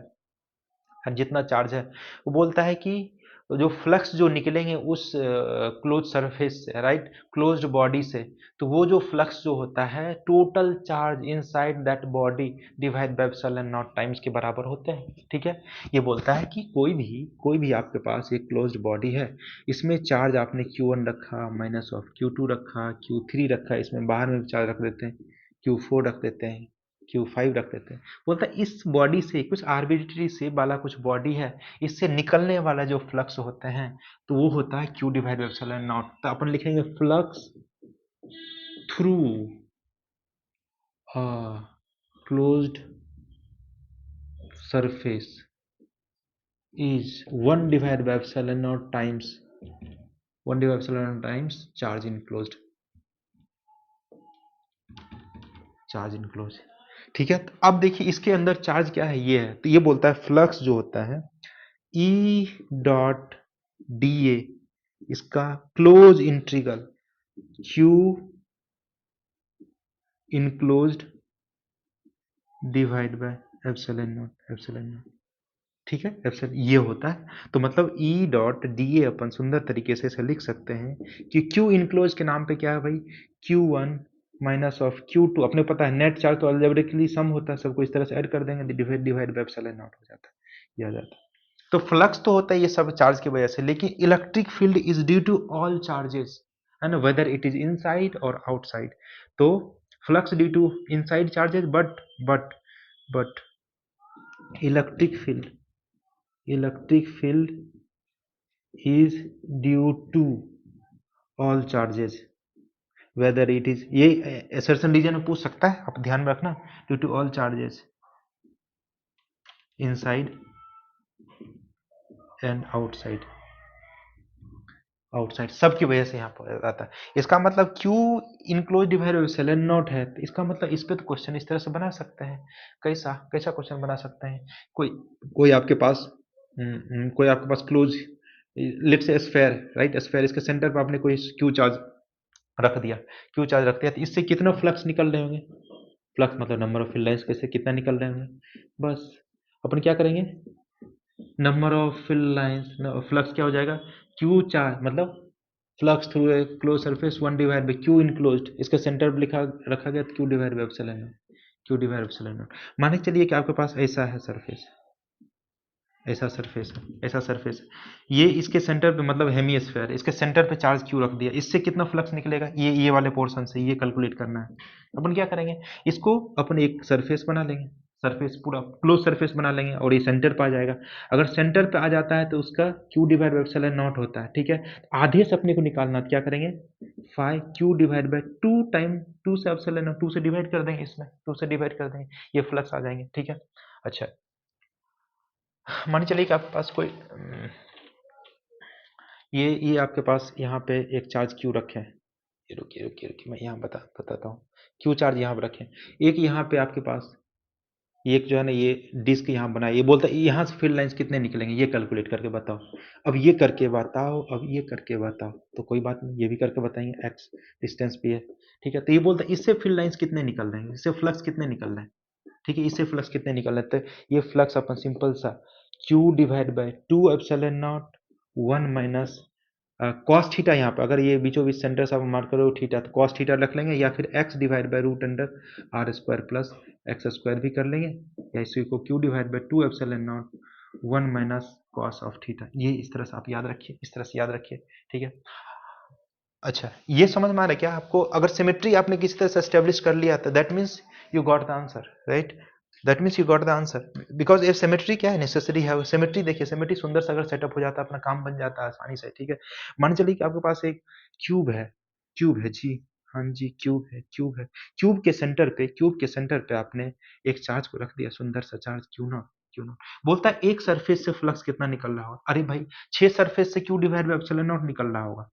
वो बोलता है कि जो फ्लक्स जो निकलेंगे उस क्लोज सरफेस से, राइट, क्लोज्ड बॉडी से, तो वो जो फ्लक्स जो होता है total charge inside that body divide by epsilon not times के बराबर होते हैं, ठीक है। ये बोलता है कि कोई भी आपके पास एक क्लोज्ड बॉडी है, इसमें चार्ज आपने Q1 रखा, माइनस ऑफ Q2 रखा, Q3 रखा, इसमें बाहर में भी चार्ज रख देते हैं, Q4 रख देते हैं, Q5 रख देते हैं, बोलता है इस बॉडी से कुछ आर्बिट्री शेप वाला कुछ बॉडी है, इससे निकलने वाला जो फ्लक्स होते हैं तो वो होता है Q divide by epsilon naught, तो अपन लिखेंगे flux through closed surface is 1 divide by epsilon not times charge enclose, ठीक है। तो अब देखिए इसके अंदर चार्ज क्या है, ये है, तो ये बोलता है फ्लक्स जो होता है ई डॉट डी ए, इसका close integral Q enclosed divide by epsilon not, ठीक है, एप्सिलॉन ये होता है, तो मतलब ई डॉट डी ए अपन सुंदर तरीके से इसे लिख सकते हैं कि क्यू इनक्लोज के नाम पे क्या है भाई, Q1 माइनस ऑफ Q2, अपने पता है नेट चार्ज तो अलजेब्रिकली सम होता है, सबको इस तरह से ऐड कर देंगे, डिवाइड बाय एप्सिलॉन नॉट हो जाता है, ये आ जाता है। तो फ्लक्स तो होता है ये सब चार्ज की वजह से, लेकिन electric field is due to all charges, है ना, वेदर इट इज इनसाइड और आउटसाइड। तो flux due to inside charges, but electric field electric field is due to all charges whether it is, ये assertion reason में पूछ सकता है, आप ध्यान में रखना, due to all charges inside and outside, outside सबकी वजह से यहाँ पर आता है। इसका मतलब Q enclose divide by epsilon not है, तो इसका मतलब इस पे तो क्वेश्चन इस तरह से बना सकते हैं। कैसा कैसा क्वेश्चन बना सकते हैं? कोई कोई आपके पास कोई आपके पास close, let's say sphere, right, sphere, इसके सेंटर पर आपने कोई क्यू चार्ज रख दिया, क्यू चार्ज रख दिया, तो इससे कितना फ्लक्स निकल रहे होंगे? फ्लक्स मतलब नंबर ऑफ फिल लाइंस, कैसे कितना निकल रहे होंगे? बस अपन क्या करेंगे, number of field lines, flux क्या हो जाएगा, क्यू चार्ज मतलब flux through a close surface 1 divide by Q enclosed, इसका सेंटर पर लिखा रखा गया Q divide by epsilon naught, Q divide epsilon naught. मान के चलिए कि आपके पास ऐसा है सरफेस, ऐसा सरफेस है, ऐसा सरफेस है, ये इसके सेंटर पे मतलब हेमिस्फेयर, इसके सेंटर पे चार्ज क्यू रख दिया, इससे कितना फ्लक्स निकलेगा, ये वाले पोर्शन से ये कैलकुलेट करना है। अपन क्या करेंगे, इसको अपन एक सरफेस बना लेंगे, सरफेस पूरा क्लोज सरफेस बना लेंगे, और ये सेंटर पे आ जाएगा। अगर सेंटर पे आ जाता है तो उसका Q divide by epsilon not होता है, ठीक है। आधे से अपने को निकालना, तो क्या करेंगे, five Q divide by two time, two से एप्सिलॉन नॉट, टू से डिवाइड कर देंगे, इसमें टू से डिवाइड कर देंगे, ये फ्लक्स आ जाएंगे, ठीक है। अच्छा, मान चलिए कि आपके पास कोई ये आपके पास यहाँ पे एक चार्ज क्यू रखे हैं, ये रुकिए रुकिए रुकिए, मैं यहाँ बताता हूँ, क्यू चार्ज यहाँ पे रखे हैं, एक यहाँ पे आपके पास, एक जो है ना ये डिस्क यहाँ बनाया, ये बोलता है यहाँ से फील्ड लाइंस कितने निकलेंगे, ये कैलकुलेट करके बताओ। अब ये करके बताओ, अब ये करके बताओ, तो कोई बात नहीं, ये भी करके बताएंगे, एक्स डिस्टेंस पे है, ठीक है। तो ये बोलता है इससे फील्ड लाइंस कितने निकल रहे हैं, इससे फ्लक्स कितने निकल रहे हैं, ठीक है, इससे फ्लक्स कितने निकल रहे हैं, तो ये फ्लक्स अपन सिंपल सा Q divide by two epsilon naught 1 minus cos theta, यहाँ पे अगर ये बीचों बीच सेंटर से आप मार्क करो थीटा, तो कॉस थीटा रख लेंगे, या फिर x divide by root under are square plus x square भी कर लेंगे, या इसी को q divide by two epsilon naught 1 minus cos of theta, ये इस तरह से आप याद रखिए, इस तरह से याद रखिए, ठीक है। अच्छा, ये समझ में आ रहा है क्या आपको? अगर सिमेट्री आपने किसी तरह से एस्टेब्लिश कर लिया तो that means you got the answer, right, that means you got the answer, because ये सिमेट्री क्या है, नेसेसरी है सिमेट्री। देखिए सिमेट्री सुंदर सा अगर सेटअप हो जाता है, अपना काम बन जाता है आसानी से, ठीक है। मान चलिए कि आपके पास एक क्यूब है, क्यूब है जी, हाँ जी, क्यूब है, क्यूब है, क्यूब के सेंटर पे, क्यूब के सेंटर पे आपने एक चार्ज को रख दिया, सुंदर सा charge Q not, Q not. बोलता है एक सरफेस से फ्लक्स कितना निकल रहा होगा, अरे भाई 6 सरफेस से Q divide by epsilon not निकल रहा होगा,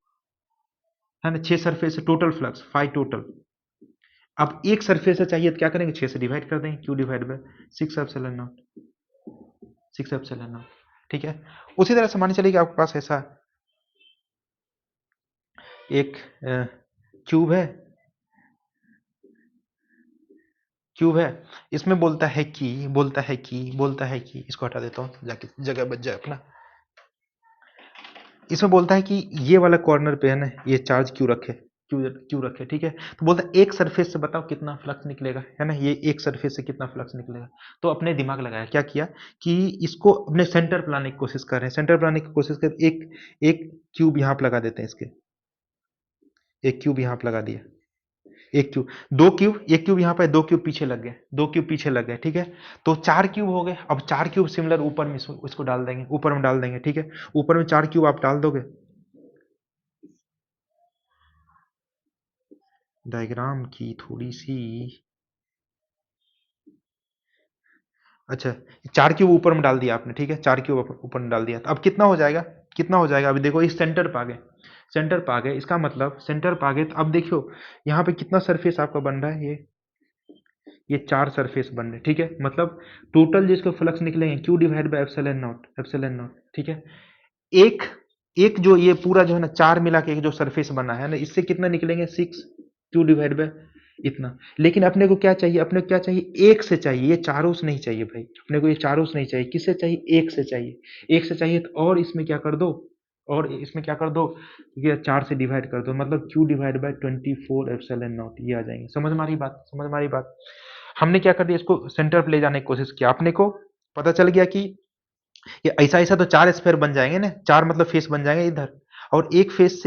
है ना, 6 सरफेस से टोटल फ्लक्स 5 टोटल। अब एक सरफेस से चाहिए तो क्या करेंगे, 6 से डिवाइड कर देंगे, Q divide bye 6 epsilon not, 6 epsilon not, ठीक है। उसी तरह से मान चलिए कि आपके पास ऐसा एक क्यूब है, क्यूब है, इसमें बोलता है कि इसको हटा देता हूँ जाके जगह बच जाए अपना। इसमें बोलता है कि ये वाला कॉर्नर पे है ना, ये चार्ज क्यू रखे, क्यू क्यू रखे, ठीक है। तो बोलता है एक सरफेस से बताओ कितना फ्लक्स निकलेगा, है ना, ये एक सरफेस से कितना फ्लक्स निकलेगा। तो अपने दिमाग लगाया, क्या किया कि इसको अपने सेंटर पर लाने की कोशिश कर रहे हैं, सेंटर पर लाने की कोशिश कर, एक एक क्यूब यहाँ पे लगा देते हैं इसके, एक क्यूब यहाँ पे लगा दिया, एक क्यूब, दो क्यूब, एक क्यूब यहाँ पे, दो क्यूब पीछे लग गए, दो क्यूब पीछे लग गए, ठीक है। तो 4 क्यूब हो गए, अब 4 क्यूब सिमिलर ऊपर में इसको डाल देंगे, ऊपर में डाल देंगे, ठीक है। ऊपर में 4 क्यूब आप डाल दोगे, डायग्राम की थोड़ी सी, अच्छा, 4 क्यूब ऊपर में डाल दिया आपने, ठीक है, 4 क्यूब ऊपर में डाल दिया, तो अब कितना हो जाएगा, कितना हो जाएगा, अभी देखो इस सेंटर पे आ गए, सेंटर पे आ गए, इसका मतलब सेंटर पे आ गए, तो अब देखियो यहाँ पे कितना सरफेस आपका बन रहा है, ये 4 सरफेस बन रहे, ठीक है। मतलब टोटल जिसके फ्लक्स निकलेंगे Q divide by epsilon not, epsilon not, ठीक है। एक एक जो ये पूरा जो है ना 4 मिला के एक जो सरफेस बना है ना, इससे कितना निकलेंगे 6 क्यू डिवाइड बाय इतना। लेकिन अपने को क्या चाहिए, अपने को क्या चाहिए, एक से चाहिए, ये चारों से नहीं चाहिए भाई, अपने को ये चारों से नहीं चाहिए, किससे चाहिए, एक से चाहिए, एक से चाहिए, तो और इसमें क्या कर दो, और इसमें क्या कर दो, ये 4 से डिवाइड कर दो, मतलब Q divide bye 24 epsilon not, ये आ जाएंगे। समझ में आ रही बात, समझ में आ रही बात। हमने क्या कर दिया, इसको सेंटर पे ले जाने की कोशिश किया, अपने को पता चल गया कि ये ऐसा ऐसा तो 4 स्फीयर बन जाएंगे ना, 4 मतलब फेस बन जाएंगे इधर। और एक फेस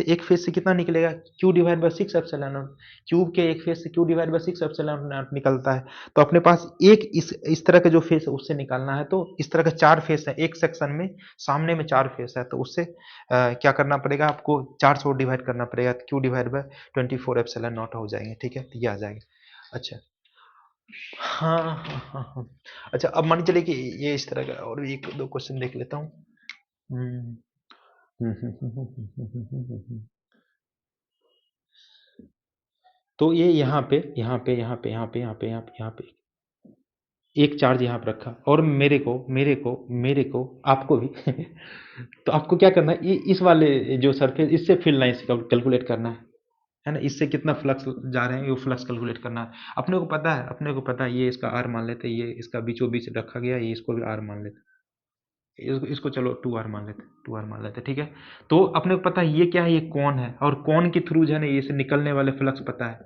से कितना निकलेगा, q divide by 6 epsilon not. Cube के एक फेस से q divide by 6 epsilon not निकलता है। तो अपने पास एक इस तरह का जो फेस है उससे निकालना है, तो इस तरह का 4 फेस है एक सेक्शन में, सामने में 4 फेस है, तो उससे क्या करना पड़ेगा आपको, 4 से डिवाइड करना पड़ेगा, q divide by 24 epsilon not हो जाएंगे। ठीक है, तो ये आ जाएगा। अच्छा, हाँ हाँ हाँ हाँ। अच्छा, अब मान के चलिए कि ये इस तरह का और भी एक दो क्वेश्चन देख लेता हूँ। हम्म, तो ये यहाँ पे एक चार्ज यहाँ पे रखा, और मेरे को आपको भी तो आपको क्या करना है, इस वाले जो सरफेस, इससे फील्ड लाइन से कैलकुलेट करना है ना, इससे कितना फ्लक्स जा रहे हैं, ये फ्लक्स कैलकुलेट करना है। अपने को पता है ये इसका आर मान लेते हैं, ये इसका बीचों बीच रखा गया, ये इसको भी आर मान लेते हैं, इसको चलो 2 आर मान लेते हैं, 2 आर मान लेते हैं, ठीक है। तो अपने को पता है ये क्या है, ये कौन है, और कौन के थ्रू जो है ना ये से निकलने वाले फ्लक्स पता है,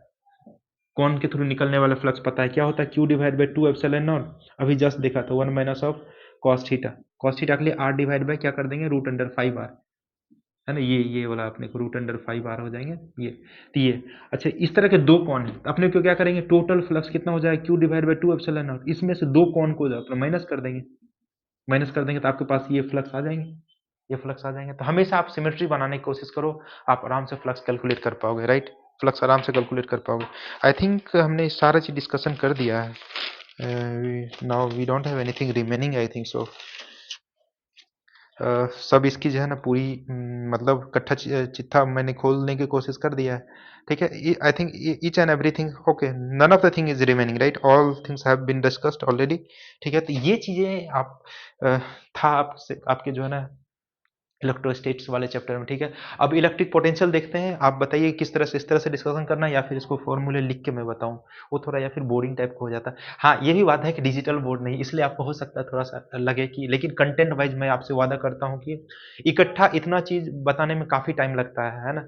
कौन के थ्रू निकलने वाला फ्लक्स पता है, क्या होता है, Q divide by 2 epsilon not. अभी जस्ट देखा था, 1 minus of cos theta, cos theta के लिए आर डिवाइड बाई क्या कर देंगे, रूट अंडर 5 आर, है ना, ये वाला अपने को रूट अंडर 5 आर हो जाएंगे ये। तो ये अच्छा, इस तरह के दो कौन है, अपने को क्या करेंगे, टोटल फ्लक्स कितना हो जाएगा, Q divide by 2 epsilon not, इसमें से दो कौन को अपना माइनस कर देंगे, तो आपके पास ये फ्लक्स आ जाएंगे, ये फ्लक्स आ जाएंगे। तो हमेशा आप सिमेट्री बनाने की कोशिश करो, आप आराम से फ्लक्स कैलकुलेट कर पाओगे, राइट, फ्लक्स आराम से कैलकुलेट कर पाओगे। आई थिंक हमने सारा चीज डिस्कशन कर दिया है, now we don't have anything remaining, I think so. सब इसकी जो है ना पूरी मतलब कट्ठा चिट्ठा मैंने खोलने की कोशिश कर दिया है, ठीक है। I think each and everything okay, none of the thing is remaining, right, all things have been discussed already, ठीक है। तो ये चीजें आप था आपसे आपके जो है ना इलेक्ट्रोस्टैटिक्स वाले चैप्टर में, ठीक है। अब इलेक्ट्रिक पोटेंशियल देखते हैं, आप बताइए किस तरह से, इस तरह से डिस्कशन करना है या फिर इसको फॉर्मूले लिख के मैं बताऊं, वो थोड़ा या फिर बोरिंग टाइप का हो जाता है। हाँ, ये भी बात है कि डिजिटल बोर्ड नहीं, इसलिए आपको हो सकता है थोड़ा सा लगे कि, लेकिन कंटेंट वाइज मैं आपसे वादा करता हूँ कि इकट्ठा इतना चीज बताने में काफी टाइम लगता है ना।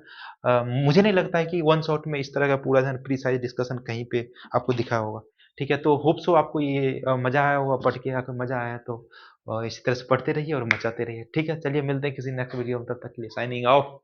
मुझे नहीं लगता है कि वन शॉट में इस तरह का पूरा प्रीसाइज डिस्कशन कहीं पे आपको दिखा होगा, ठीक है। तो होप सो आपको ये मजा आया होगा पढ़ के, अगर मजा आया तो इसी तरह से पढ़ते रहिए और मचाते रहिए, ठीक है। चलिए मिलते हैं किसी नेक्स्ट वीडियो में, तब तक के लिए साइनिंग ऑफ।